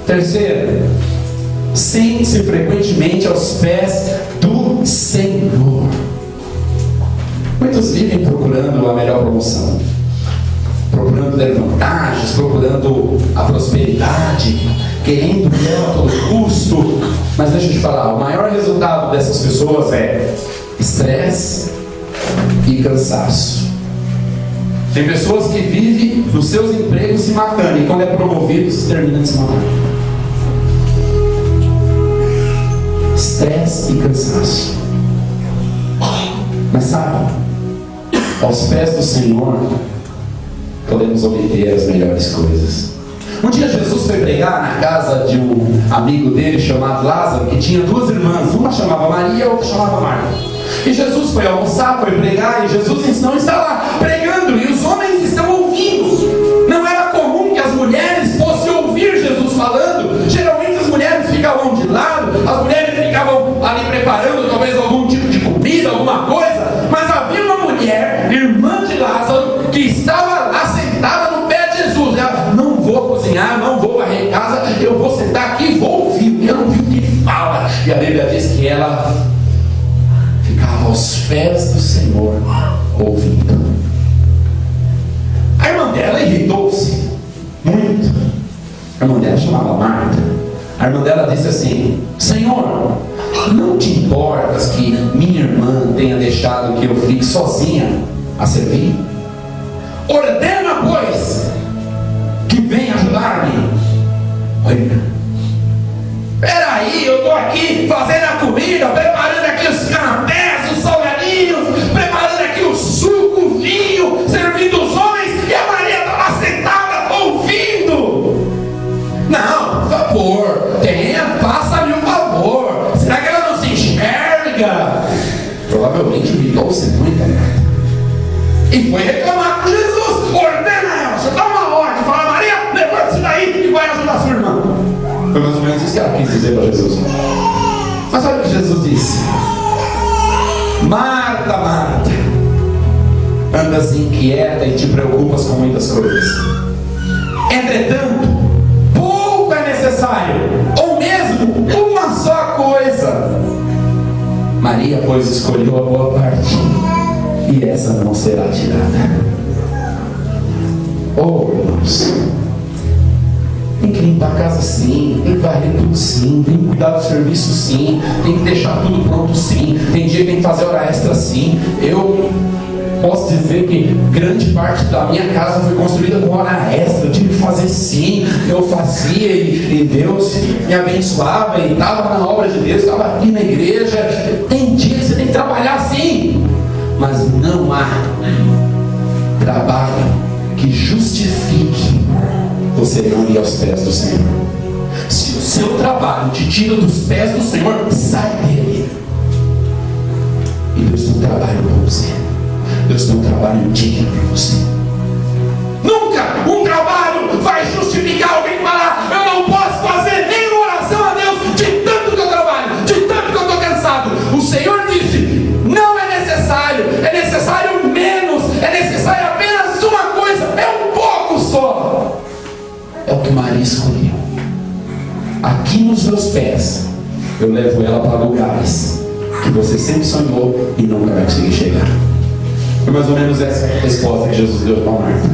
Terceiro, sente-se frequentemente aos pés do Senhor. Muitos vivem procurando a melhor promoção, procurando ter vantagens, procurando a prosperidade, querendo ela a todo custo. Mas deixa eu te falar, o maior resultado dessas pessoas é estresse e cansaço. Tem pessoas que vivem nos seus empregos se matando, e quando é promovido se termina de se matar. Estresse e cansaço. Mas sabe, aos pés do Senhor podemos obter as melhores coisas. Um dia Jesus foi pregar na casa de um amigo dele chamado Lázaro, que tinha duas irmãs, uma chamava Maria e a outra chamava Marta. E Jesus foi almoçar, foi pregar, e Jesus não está lá pregando, e os homens estão ouvindo. Não era comum que as mulheres fossem ouvir Jesus falando. Geralmente as mulheres ficavam de lado, as mulheres ficavam ali preparando talvez algum tipo de comida, alguma coisa. Mas havia uma mulher, irmã de Lázaro, que estava lá sentada no pé de Jesus. Ela: não vou cozinhar, não vou varrer casa, eu vou sentar aqui e vou ouvir, porque eu não vi o que ele fala. E a Bíblia diz que ela ficava aos pés do Senhor ouvindo. A irmã dela irritou-se muito. A irmã dela chamava Marta. A irmã dela disse assim: Senhor, não te importas que minha irmã tenha deixado que eu fique sozinha a servir? Ordena, pois, que venha ajudar-me. Olha, peraí, eu estou aqui fazendo a comida, preparando aqui os canapés, os salgadinhos, preparando aqui o suco, o vinho, servindo os homens, e a Maria está lá sentada ouvindo. Não, por favor, faça-me um favor. Será que ela não se enxerga? Provavelmente irritou-se muito, né? E foi reclamar com Jesus. Ordena ela, você dá uma ordem, fala: Maria, levanta-se daí e vai ajudar sua irmã. Foi mais ou menos isso que ela quis dizer para Jesus. Mas olha o que Jesus disse: Marta, Marta, andas inquieta e te preocupas com muitas coisas. Entretanto, pouco é necessário, ou mesmo uma só coisa. Maria, pois, escolheu a boa parte, e essa não será tirada. Oh, irmãos, tem que limpar a casa sim, tem que varrer tudo sim, tem que cuidar do serviço sim, tem que deixar tudo pronto sim, tem dia que tem que fazer hora extra sim. Eu posso dizer que grande parte da minha casa foi construída com hora extra. Eu tive que fazer sim, eu fazia e Deus me abençoava e estava na obra de Deus, estava aqui na igreja. Tem dia que você tem que trabalhar sim, mas não há trabalho que justifique você não ir aos pés do Senhor. Se o seu trabalho te tira dos pés do Senhor, sai dele. E Deus tem um trabalho para você. Deus tem um trabalho digno para você. Nunca um trabalho vai justificar alguém falar: eu não posso fazer nenhuma oração a Deus de tanto que eu trabalho, de tanto que eu estou cansado. O Senhor disse: não é necessário menos, é necessário apenas uma coisa, é um pouco só. É o que Maria escolheu. Aqui nos meus pés eu levo ela para lugares que você sempre sonhou e nunca vai conseguir chegar. Foi mais ou menos essa resposta que Jesus deu para Marta.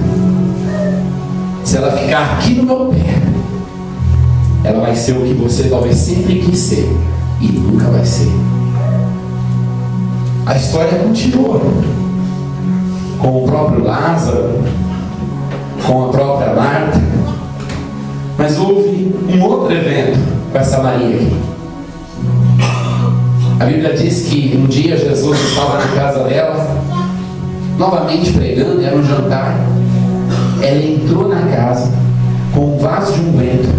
Se ela ficar aqui no meu pé, ela vai ser o que você talvez sempre quis ser e nunca vai ser. A história continua com o próprio Lázaro, com a própria Marta, mas houve um outro evento com essa Maria aqui. A Bíblia diz que um dia Jesus estava na casa dela, novamente pregando, era um jantar. Ela entrou na casa com um vaso de unguento,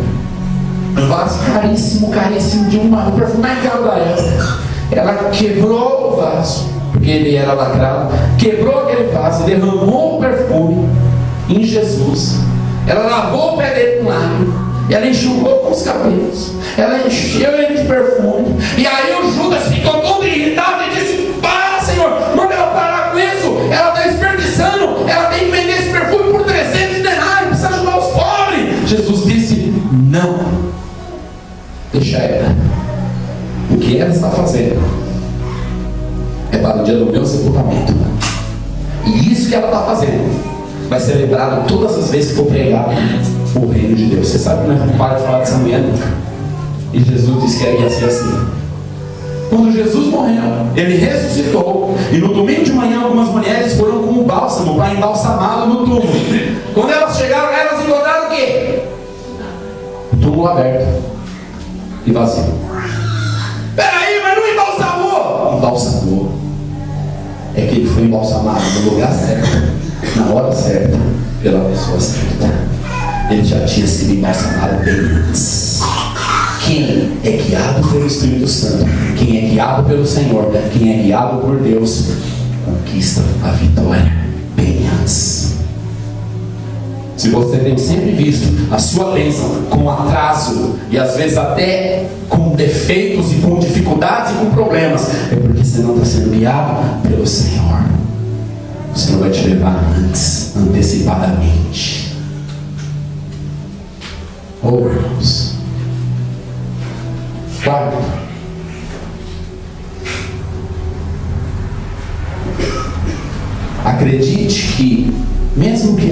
um vaso caríssimo de um perfume mais caro da época. Ela quebrou o vaso, porque ele era lacrado, quebrou aquele vaso, derramou o perfume em Jesus. Ela lavou o pé dele com lágrima, ela enxugou com os cabelos, ela encheu ele de perfume. E aí o Judas ficou todo irritado e disse: para, Senhor, manda ela parar com isso, ela está desperdiçando, ela tem que vender esse perfume por 300 denários, precisa ajudar os pobres. Jesus disse: não, deixa ela. O que ela está fazendo é para o dia do meu sepultamento, e isso que ela está fazendo vai ser lembrado todas as vezes que for pregado o reino de Deus. Você sabe que nós não para de falar dessa mulher nunca. E Jesus disse que ia ser assim. Quando Jesus morreu, ele ressuscitou, e no domingo de manhã algumas mulheres foram com o bálsamo para embalsamá-lo no túmulo. Quando elas chegaram, elas encontraram o quê? O túmulo aberto e vazio. Peraí, mas não embalsamou? Embalsamou. É que ele foi embalsamado no lugar certo, na hora certa, pela pessoa certa. Ele já tinha sido embalsamado bem antes. Quem é guiado pelo Espírito Santo, quem é guiado pelo Senhor, quem é guiado por Deus, conquista a vitória bem antes. Se você tem sempre visto a sua bênção com atraso, e às vezes até com defeitos e com dificuldades e com problemas, é porque você não está sendo guiado pelo Senhor. O Senhor vai te levar antes, antecipadamente. Oh, irmãos. Quarto, acredite que mesmo que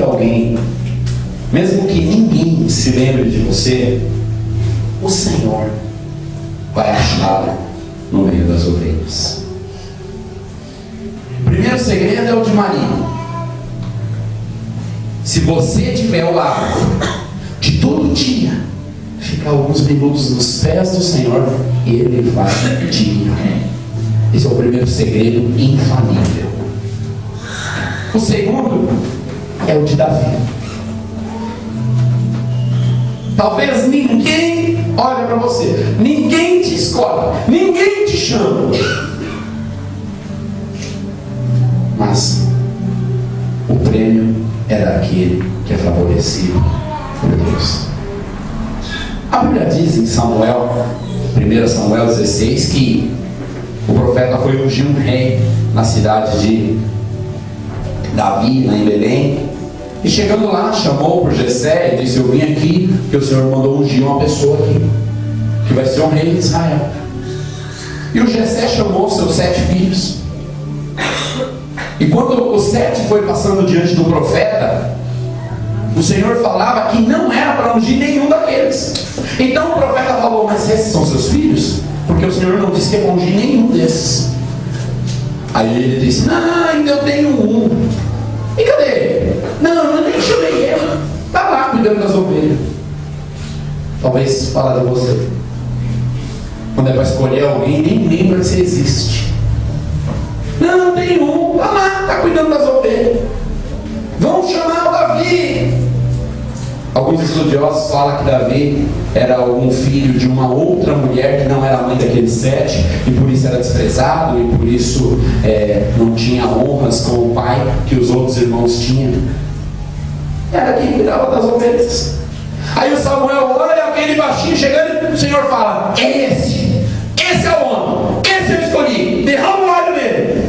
ninguém se lembre de você, o Senhor vai achá-lo no meio das ovelhas. O primeiro segredo é o de Maria. Se você tiver ao lado de todo dia, ficar alguns minutos nos pés do Senhor, Ele vai te guiar. Esse é o primeiro segredo infalível. O segundo é o de Davi. Talvez ninguém olhe para você, ninguém te escolhe, ninguém te chama, mas o prêmio é daquele que é favorecido por Deus. A Bíblia diz em Samuel, 1 Samuel 16, que o profeta foi ungir um rei na cidade de Davi, lá em Belém. E chegando lá, chamou por Jessé e disse: eu vim aqui porque o Senhor mandou ungir uma pessoa aqui, que vai ser um rei de Israel. E o Jessé chamou seus 7 filhos. E quando o 7 foi passando diante do profeta, o Senhor falava que não era para ungir nenhum daqueles. Então o profeta falou: mas esses são seus filhos? Porque o Senhor não disse que é para ungir nenhum desses. Aí ele disse: não, ainda eu tenho um. E cadê ele? Não, eu nem chamei ele. Está lá cuidando das ovelhas. Talvez falar de você. Quando é para escolher alguém, nem lembra se existe. Não, tem um. Está lá, está cuidando das ovelhas. Vamos chamar o Davi. Alguns estudiosos falam que Davi era um filho de uma outra mulher que não era mãe daqueles 7, e por isso era desprezado, e por isso não tinha honras com o pai que os outros irmãos tinham. Era quem cuidava das ovelhas. Aí o Samuel olha aquele baixinho chegando, e o Senhor fala: esse é o homem, esse eu escolhi, derrama o óleo nele.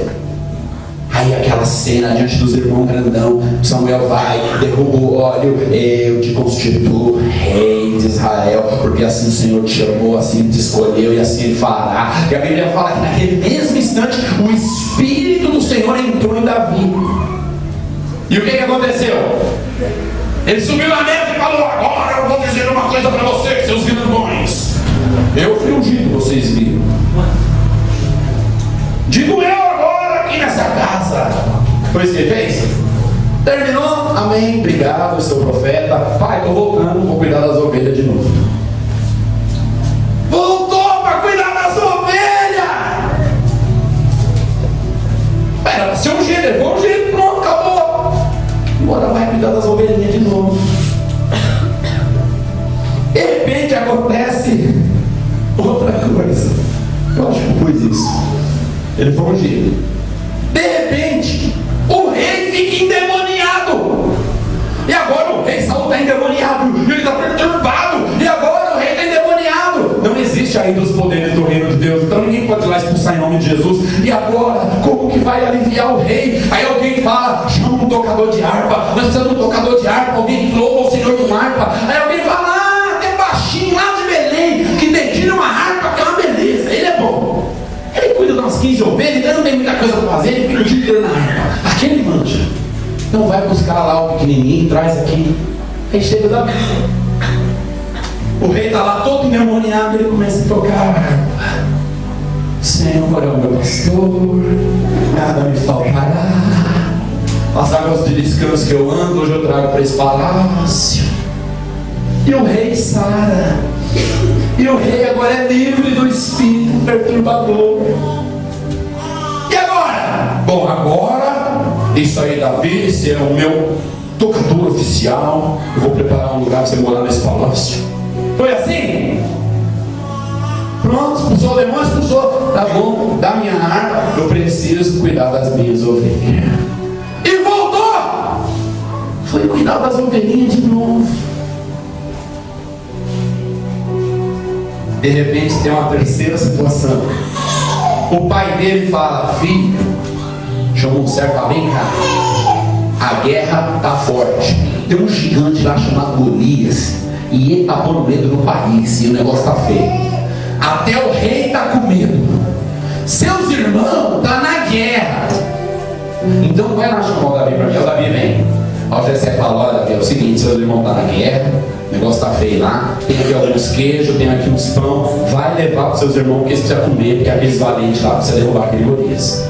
Aí aquela cena diante dos irmãos grandão, Samuel vai, derruba o óleo: eu te constituo rei de Israel, porque assim o Senhor te chamou, assim te escolheu e assim ele fará. E a Bíblia fala que naquele mesmo instante o Espírito do Senhor entrou em Davi. E o que aconteceu? Ele subiu na mesa e falou: agora eu vou dizer uma coisa para vocês, seus grandões. Eu fui ungido, vocês viram. Digo eu agora aqui nessa casa. Foi isso que ele fez? Terminou? Amém, obrigado, seu profeta. Pai, estou voltando, vou cuidar das ovelhas de novo. Voltou para cuidar das ovelhas. Era para ser ungido, ele foi ungido, pronto, acabou. Agora vai cuidar das ovelhinhas de novo. De repente acontece outra coisa. Eu acho que foi isso. Ele foi ungido. De repente, o rei fica endemoniado. E agora o rei Saul está endemoniado. Ele está perturbado. E agora o rei está endemoniado. Não existe ainda os poderes do reino de Deus. Então ninguém pode ir lá expulsar em nome de Jesus. E agora, como que vai aliviar o rei? Aí alguém fala: chama um tocador de harpa. Nós precisamos de um tocador de harpa. Alguém que louva o Senhor com harpa. Aí alguém fala: tem baixinho lá de Belém que detira uma harpa, que é uma beleza. Ele é bom. Ele cuida de umas 15 ovelhas, então não tem muita coisa para fazer, ele fica o dia inteiro na harpa. Aquele manja. Então vai buscar lá o pequenininho, traz aqui. Aí chega da... O rei está lá todo endemoniado, ele começa a tocar a harpa. Senhor é o meu pastor, nada me faltará. As águas de descanso que eu ando, hoje eu trago para esse palácio. E o rei sara. E o rei agora é livre do espírito perturbador. E agora? Bom, agora, isso aí, Davi, você é o meu tocador oficial. Eu vou preparar um lugar para você morar nesse palácio. Foi assim? Pronto, expulsou o demônio, expulsou. Tá bom, dá minha harpa, eu preciso cuidar das minhas ovelhas. E voltou! Foi cuidar das ovelhinhas de novo. De repente tem uma terceira situação. O pai dele fala: filho, chama um servo, fala: vem cá, a guerra está forte, tem um gigante lá chamado Golias, e ele está pondo medo no país, e o negócio está feio. Até o rei está com medo. Seus irmãos estão na guerra. Então vai lá chamar o Davi para mim. O Davi vem. Aí o Jessé fala: olha, Davi, é o seguinte, seus irmãos estão na guerra, o negócio está feio lá, tem aqui alguns queijos, tem aqui uns pão, vai levar para os seus irmãos, porque eles precisam comer, porque aqueles valentes lá precisam derrubar aquele Golias.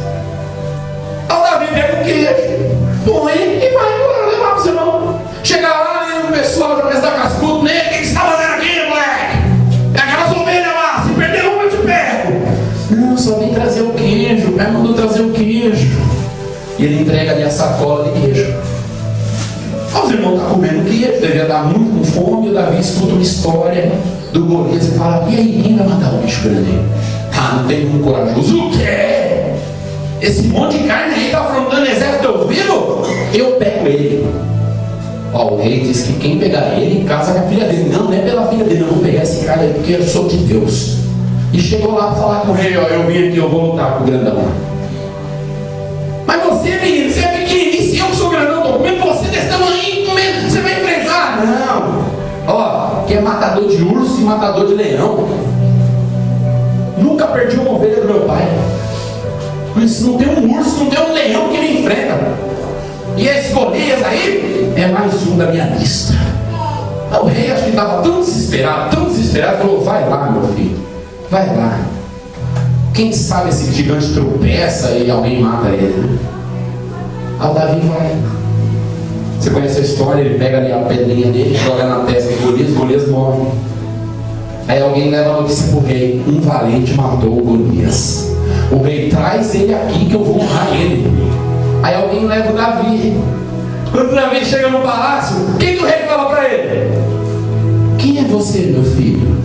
Aí o Davi pega o queijo, põe e vai embora levar para os irmãos. Chega lá e o pessoal já começa a dar cascudo nele: o que você está fazendo aqui, moleque? É aquelas ovelhas lá, se perder uma eu te pego. Não, só vem trazer o queijo, o pai mandou trazer o queijo. E ele entrega ali a sacola de queijo. Os irmãos estão comendo queijo, devia estar muito com fome. E o Davi escuta uma história do Golias e fala: e aí, quem vai matar o bicho grande? Ah, não tem um corajoso. O quê? Esse monte de carne aí está afrontando o exército, eu vivo? Eu pego ele. Ó, o rei diz que quem pegar ele casa com a filha dele. Não, não é pela filha dele, eu vou pegar esse cara aí porque eu sou de Deus. E chegou lá para falar com o rei: ó, eu vim aqui, eu vou lutar com o grandão. Mas você, menino, você é pequenininho, se eu que sou grandão, estou comendo você desse tamanho, comendo, você vai enfrentar? Não. Ó, que é matador de urso e matador de leão. Nunca perdi uma ovelha do meu pai. Mas não tem um urso, não tem um leão que me enfrenta. E esse Golias aí é mais um da minha lista. O rei acho que estava tão desesperado, falou: vai lá, meu filho, vai lá. Quem sabe esse gigante tropeça e alguém mata ele. Aí o Davi vai. Você conhece a história? Ele pega ali a pedrinha dele, joga na testa do Golias morre. Aí alguém leva a notícia para o rei: um valente matou o Golias. O rei: traz ele aqui que eu vou honrar ele. Aí alguém leva o Davi. Quando o Davi chega no palácio, quem que o rei fala para ele? Quem é você, meu filho?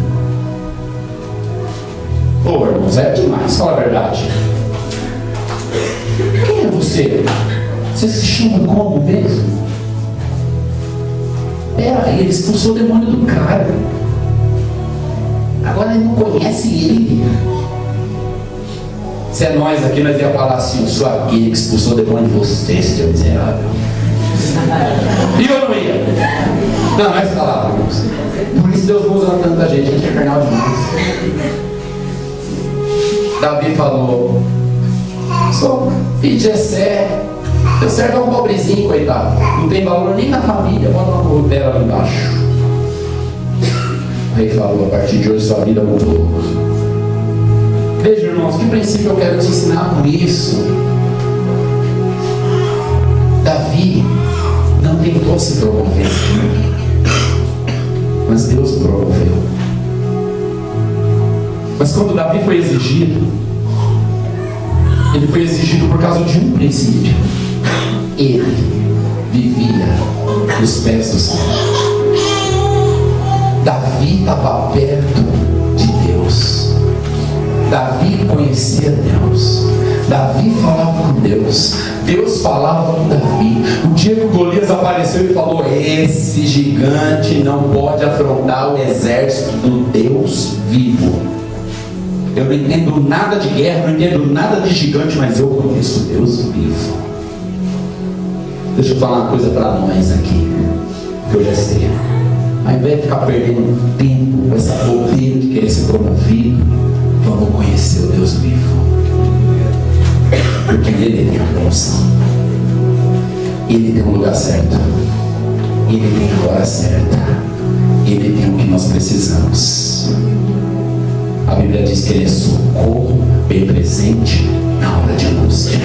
Ô irmãos, é demais, fala a verdade. Quem é você? Você se chama como mesmo? Peraí, ele expulsou o demônio do cara. Agora ele não conhece ele. Se é nós aqui, nós ia falar assim: eu sou aquele que expulsou o demônio de você, seu miserável. E eu não ia. Não, mas falar, irmãos. Por isso Deus não usa tanta gente, a gente é carnal demais. Davi falou: sou filho de Jessé. Eu servo a um pobrezinho, coitado. Não tem valor nem na família. Bota uma corrupera lá embaixo. O rei falou: a partir de hoje sua vida mudou. Veja, irmãos, que princípio eu quero te ensinar com isso. Davi não tentou se promover, mas Deus promoveu. Mas quando Davi foi exigido, ele foi exigido por causa de um princípio. Ele vivia nos pés do Senhor. Davi estava perto de Deus. Davi conhecia Deus. Davi falava com Deus. Deus falava com Davi. O dia que o Golias apareceu e falou: esse gigante não pode afrontar o exército do Deus vivo. Eu não entendo nada de guerra, não entendo nada de gigante, mas eu conheço Deus vivo. Deixa eu falar uma coisa para nós aqui, que eu já sei. Ao invés de ficar perdendo tempo com essa bobeira de querer ser promovido, vamos conhecer o Deus vivo. Porque Ele tem a promoção. Ele tem o lugar certo. Ele tem a hora certa. Ele tem o que nós precisamos. A Bíblia diz que Ele é socorro bem presente na hora de angústia.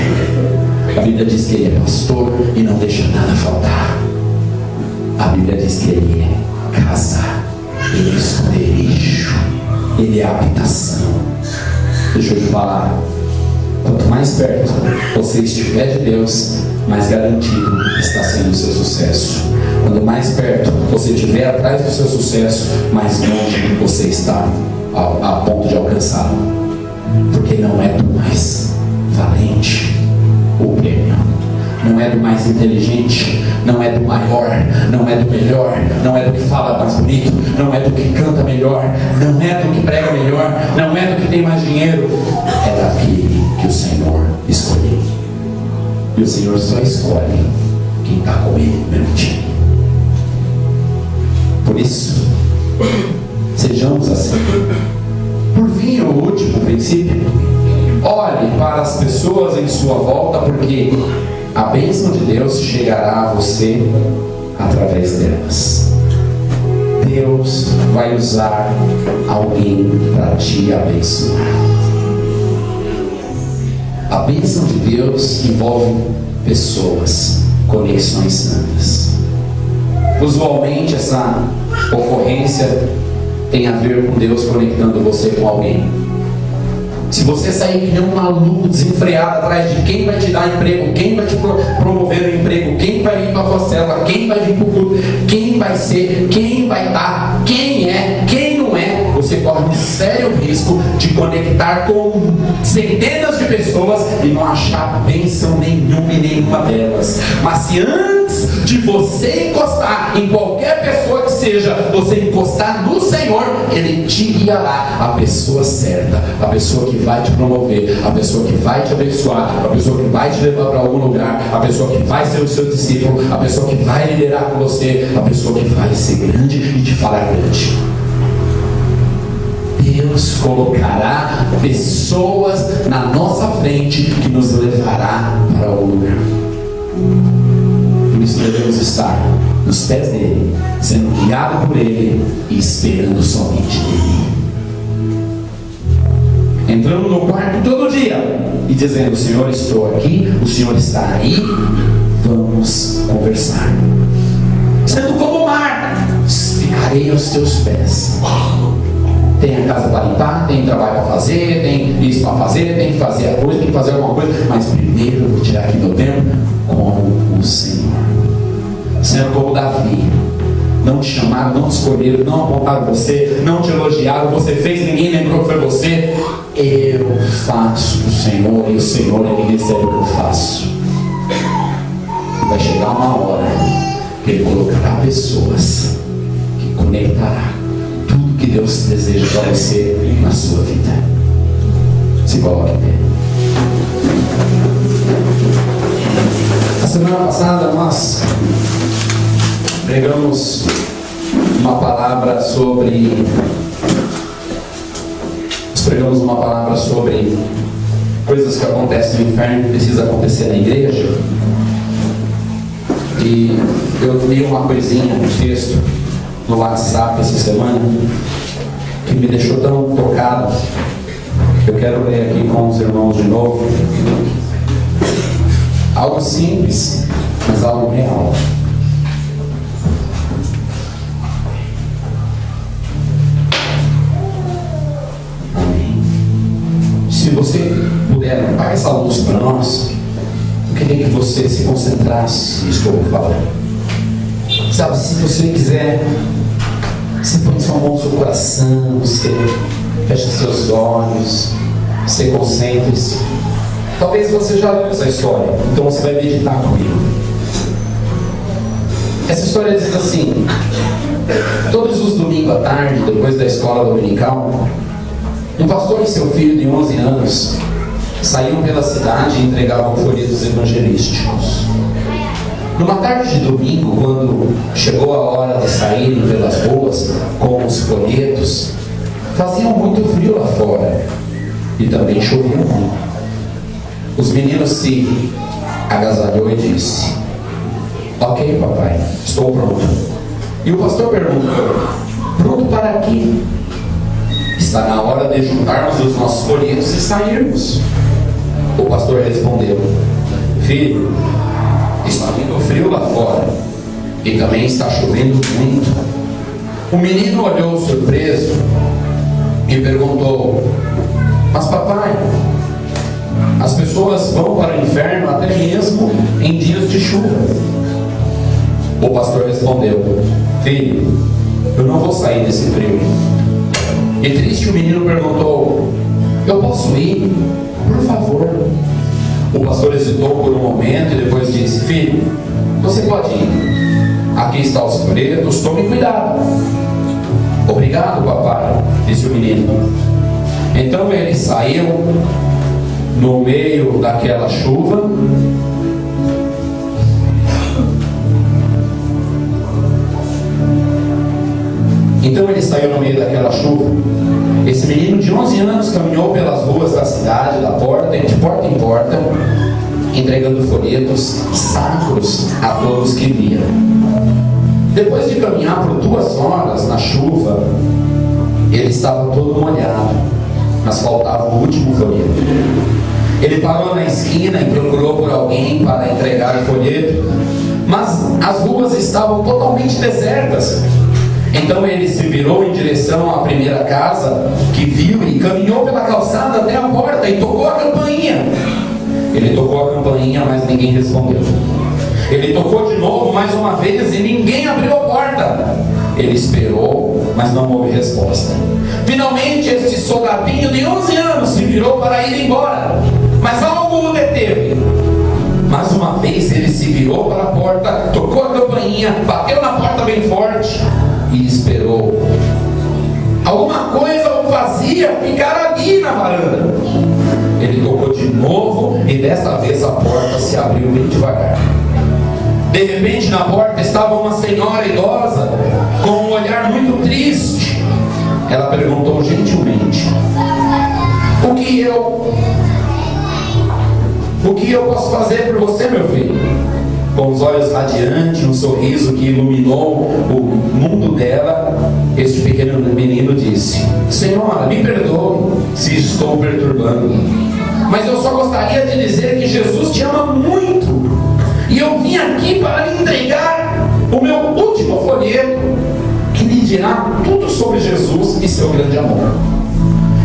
A Bíblia diz que Ele é pastor e não deixa nada faltar. A Bíblia diz que Ele é casa, Ele é esconderijo, Ele é habitação. Deixa eu te falar: quanto mais perto você estiver de Deus, mais garantido está sendo o seu sucesso. Quanto mais perto você estiver atrás do seu sucesso, mais longe você está a ponto de alcançá-lo. Porque não é do mais valente o prêmio, não é do mais inteligente, não é do maior, não é do melhor, não é do que fala mais bonito, não é do que canta melhor, não é do que prega melhor, não é do que tem mais dinheiro. É daquele que o Senhor escolheu. E o Senhor só escolhe quem está com Ele no mesmo time. Por isso, sejamos assim. Por fim, o último princípio: olhe para as pessoas em sua volta, porque a bênção de Deus chegará a você através delas. Deus vai usar alguém para te abençoar. A bênção de Deus envolve pessoas, conexões santas. Usualmente essa ocorrência tem a ver com Deus conectando você com alguém. Se você sair que nem um maluco desenfreado atrás de quem vai te dar emprego, quem vai te promover o emprego, quem vai vir para a sua célula, quem vai vir para o culto, quem vai ser, quem vai estar, quem é, quem não é, você corre um sério risco de conectar com centenas de pessoas e não achar bênção nenhuma em nenhuma delas. Mas se antes de você encostar em qualquer pessoa que seja, você encostar no Senhor, Ele te guiará a pessoa certa, a pessoa que vai te promover, a pessoa que vai te abençoar, a pessoa que vai te levar para algum lugar, a pessoa que vai ser o seu discípulo, a pessoa que vai liderar com você, a pessoa que vai ser grande e te falar grande. Deus colocará pessoas na nossa frente que nos levará para o lugar. Por isso devemos estar nos pés dele, sendo guiado por ele e esperando somente dele. Entrando no quarto todo dia e dizendo: Senhor, estou aqui, o Senhor está aí, vamos conversar. Sendo como o mar, ficarei aos teus pés. Tem a casa para limpar, tem trabalho para fazer, tem isso para fazer, tem que fazer a coisa, tem que fazer alguma coisa, mas primeiro eu vou tirar aqui meu tempo com o Senhor. Senhor, como Davi, não te chamaram, não te escolheram, não apontaram você, não te elogiaram, você fez, ninguém lembrou que foi você. Eu faço o Senhor, e o Senhor ele recebe o que eu faço. E vai chegar uma hora que ele colocará pessoas que conectará tudo que Deus deseja para você na sua vida. Se coloque nele. A semana passada nós pregamos uma palavra sobre coisas que acontecem no inferno que precisam acontecer na igreja. E eu li uma coisinha, um texto no WhatsApp essa semana que me deixou tão tocado. Eu quero ler aqui com os irmãos de novo. Algo simples, mas algo real. Amém. Se você puder, apaga essa luz para nós. Eu queria que você se concentrasse nisso que eu vou falar. Sabe, se você quiser, você põe sua mão no seu coração, você fecha seus olhos, você concentre-se. Talvez você já leu essa história, então você vai meditar comigo. Essa história diz assim: todos os domingos à tarde, depois da escola dominical, um pastor e seu filho de 11 anos saíam pela cidade e entregavam folhetos evangelísticos. Numa tarde de domingo, quando chegou a hora de saírem pelas ruas com os folhetos, fazia muito frio lá fora e também chovia muito. Os meninos se agasalhou e disse: ok, papai, estou pronto. E o pastor perguntou: pronto para quê? Está na hora de juntarmos os nossos folhetos e sairmos. O pastor respondeu: filho, está vindo frio lá fora e também está chovendo muito. O menino olhou surpreso e perguntou: mas papai, as pessoas vão para o inferno até mesmo em dias de chuva. O pastor respondeu: filho, eu não vou sair desse frio. E triste o menino perguntou: eu posso ir? Por favor. O pastor hesitou por um momento e depois disse: filho, você pode ir. Aqui está os folhetos, tome cuidado. Obrigado, papai, disse o menino. Então ele saiu no meio daquela chuva. Esse menino de 11 anos caminhou pelas ruas da cidade, de porta em porta, entregando folhetos sacros a todos que viam. Depois de caminhar por 2 horas na chuva, ele estava todo molhado, mas faltava o último folheto. Ele parou na esquina e procurou por alguém para entregar o folheto, mas as ruas estavam totalmente desertas. Então ele se virou em direção à primeira casa que viu e caminhou pela calçada até a porta e tocou a campainha. Ele tocou a campainha, mas ninguém respondeu. Ele tocou de novo mais uma vez e ninguém abriu a porta. Ele esperou, mas não houve resposta. Finalmente este soldadinho de 11 anos se virou para ir embora, mas algo o deteve. Mais uma vez ele se virou para a porta, tocou a campainha, bateu na porta bem forte e esperou. Alguma coisa o fazia ficar ali na varanda. Ele tocou de novo e desta vez a porta se abriu bem devagar. De repente na porta estava uma senhora idosa com um olhar muito triste. ela perguntou gentilmente: O que eu posso fazer por você, meu filho? Com os olhos radiantes, um sorriso que iluminou o mundo dela, este pequeno menino disse: Senhora, me perdoe se estou perturbando, mas eu só gostaria de dizer que Jesus te ama muito, e eu vim aqui para lhe entregar o meu último folheto, que lhe dirá tudo sobre Jesus e seu grande amor.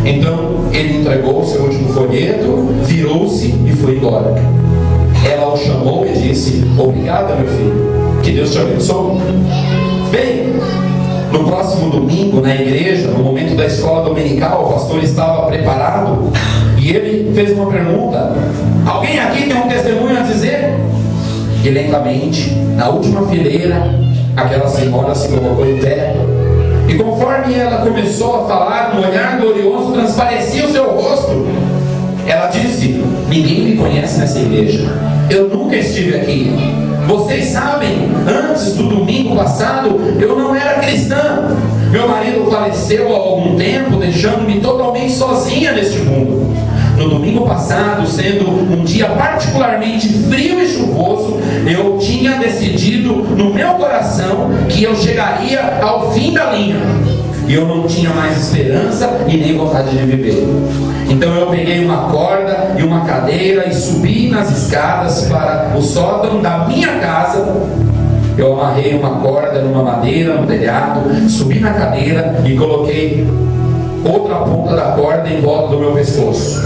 Então ele entregou o seu último folheto, virou-se e foi embora. Ela o chamou e disse: Obrigada, meu filho, que Deus te abençoe. Bem, no próximo domingo, na igreja, no momento da escola dominical, o pastor estava preparado e ele fez uma pergunta: Alguém aqui tem um testemunho a dizer? E lentamente, na última fileira, aquela senhora se colocou em pé, e conforme ela começou a falar, no olhar glorioso transparecia o seu rosto. Ela disse: Ninguém me conhece nessa igreja, eu nunca estive aqui. Vocês sabem, antes do domingo passado, eu não era cristã. Meu marido faleceu há algum tempo, deixando-me totalmente sozinha neste mundo. No domingo passado, sendo um dia particularmente frio e chuvoso, eu tinha decidido no meu coração que eu chegaria ao fim da linha, e eu não tinha mais esperança e nem vontade de viver. Então eu peguei uma corda e uma cadeira e subi nas escadas para o sótão da minha casa. Eu amarrei uma corda numa madeira no telhado, subi na cadeira e coloquei outra ponta da corda em volta do meu pescoço.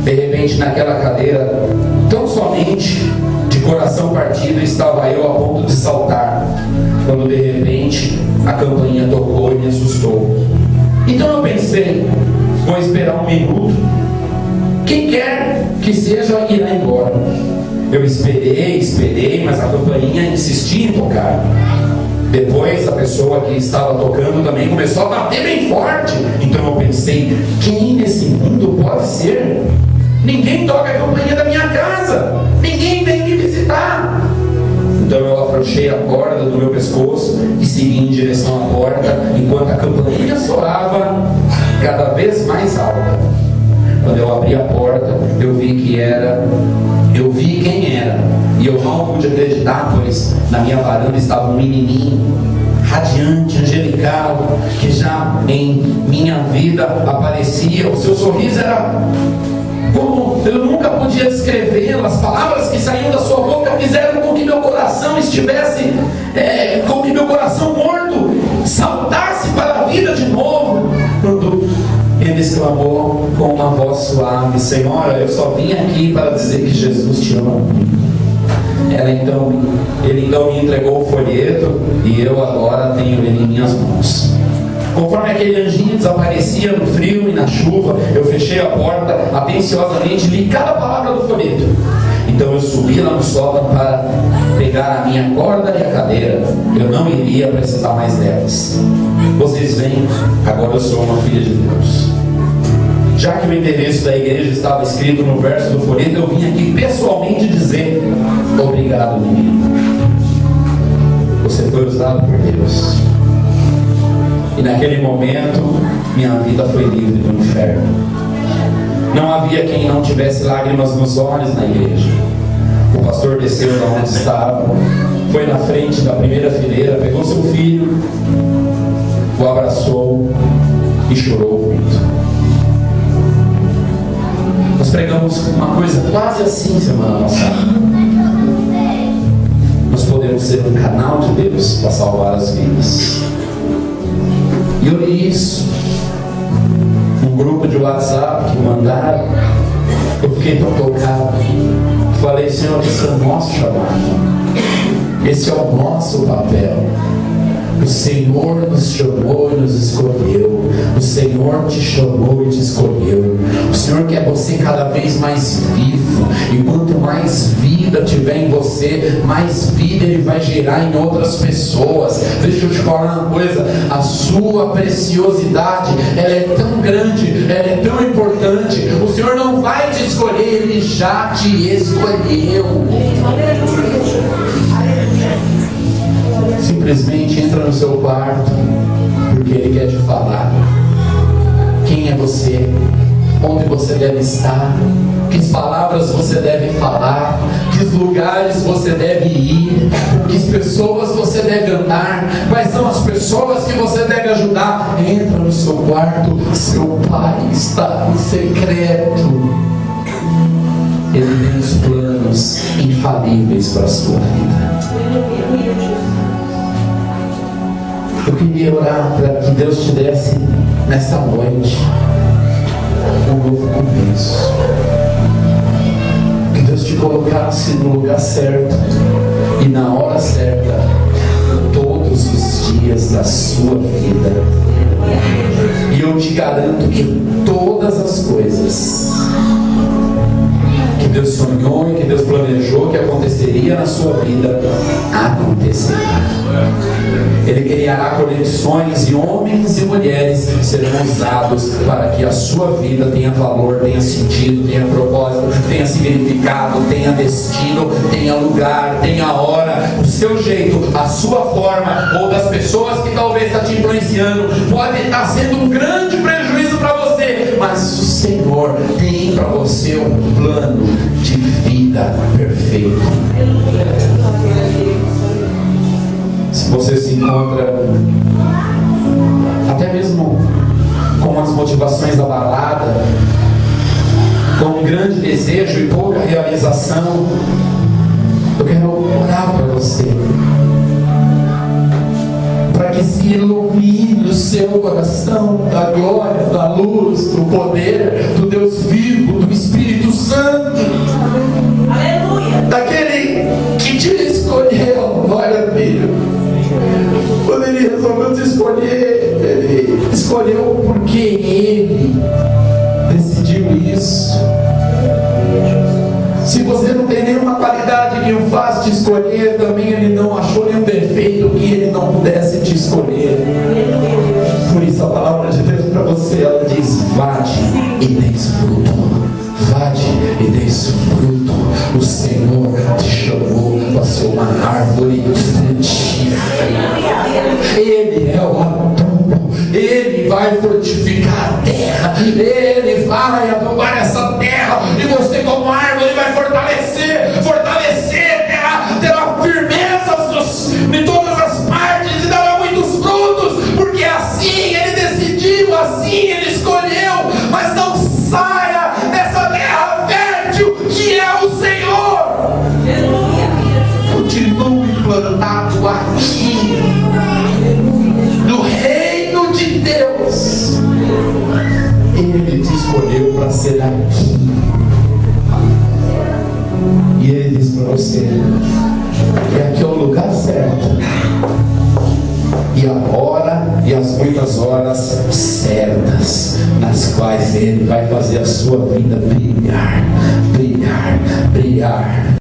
De repente, naquela cadeira, tão somente de coração partido, estava eu a ponto de saltar, quando de repente a campainha tocou e me assustou. Então eu pensei: vou esperar um minuto, quem quer que seja irá embora. Eu esperei, mas a campainha insistia em tocar. Depois a pessoa que estava tocando também começou a bater bem forte. Então eu pensei: quem nesse mundo pode ser? Ninguém toca a campainha da minha casa, ninguém vem me visitar. Então eu afrouxei a corda do meu pescoço e segui em direção à porta, enquanto a campainha soava cada vez mais alta. Quando eu abri a porta, eu vi quem era, e eu mal pude acreditar, pois na minha varanda estava um menininho radiante, angelical, que já em minha vida aparecia. O seu sorriso era como eu nunca podia descrevê-lo. As palavras que saíam da sua boca fizeram com que meu coração estivesse, com que meu coração morto saltasse para a vida de novo, quando ele exclamou com uma voz suave: Senhora, eu só vim aqui para dizer que Jesus te ama muito. Ele então me entregou o folheto e eu agora tenho ele em minhas mãos. Conforme aquele anjinho desaparecia no frio e na chuva, eu fechei a porta atenciosamente, li cada palavra do folheto. Então eu subi lá no sótão para pegar a minha corda e a cadeira. Eu não iria precisar mais delas. Vocês veem, agora eu sou uma filha de Deus. Já que o endereço da igreja estava escrito no verso do folheto, eu vim aqui pessoalmente dizer: obrigado, menino. Você foi usado por Deus. E naquele momento, minha vida foi livre do inferno. Não havia quem não tivesse lágrimas nos olhos na igreja. O pastor desceu de onde estava, foi na frente da primeira fileira, pegou seu filho, o abraçou e chorou muito. Nós pregamos uma coisa quase assim semana passada. Nós podemos ser um canal de Deus para salvar as vidas. E eu li isso num grupo de WhatsApp que mandaram. Eu fiquei tão tocado. Falei: Senhor, esse é o nosso chamado, esse é o nosso papel. O Senhor nos chamou e nos escolheu. O Senhor te chamou e te escolheu. O Senhor quer você cada vez mais vivo. E quanto mais vida tiver em você, mais vida Ele vai gerar em outras pessoas. Deixa eu te falar uma coisa: a sua preciosidade, ela é tão grande, ela é tão importante. O Senhor não vai te escolher, Ele já te escolheu. Simplesmente entra no seu quarto, porque que Ele quer te falar. Quem é você? Onde você deve estar? Que palavras você deve falar? Que lugares você deve ir? Que pessoas você deve andar? Quais são as pessoas que você deve ajudar? Entra no seu quarto, seu Pai está em secreto. Ele tem os planos infalíveis para a sua vida. Eu queria orar para que Deus te desse nessa noite um novo começo. Que Deus te colocasse no lugar certo e na hora certa todos os dias da sua vida. E eu te garanto que todas as coisas que Deus sonhou e que Deus planejou que aconteceria na sua vida, acontecerá. Ele criará conexões e homens e mulheres serão usados para que a sua vida tenha valor, tenha sentido, tenha propósito, tenha significado, tenha destino, tenha lugar, tenha hora, o seu jeito, a sua forma, ou das pessoas que talvez está te influenciando, pode estar sendo um grande prejuízo para você, mas o Senhor tem para você um plano de vida perfeito. Se você se encontra até mesmo com as motivações abaladas, com um grande desejo e pouca realização, eu quero orar para você, para que se ilumine o seu coração da glória, da luz, do poder do Deus vivo, do Espírito Santo. Aleluia! Daquele que te escolheu, glória a Deus. Quando Ele resolveu te escolher, Ele escolheu porque Ele decidiu isso. Se você não tem nenhuma qualidade que o faz te escolher, também Ele não achou nenhum defeito que Ele não pudesse te escolher. Por isso a palavra de Deus para você, ela diz: vade e deis fruto. Vade e deis fruto. O Senhor te chamou para ser uma árvore frutífera. Ele é o adubo. Ele vai fortificar a terra. Ele vai adubar essa terra. E você, como árvore, vai fortalecer a terra. Terá firmezas em todas as partes e dará muitos frutos. Porque assim Ele decidiu, assim Ele escolheu. Mas não saia dessa terra fértil que é o Senhor. Continue plantado aqui no reino de Deus. Ele te escolheu para ser aqui. E Ele diz para você que aqui é o lugar certo, e a hora e as muitas horas certas, nas quais Ele vai fazer a sua vida brilhar, brilhar, brilhar.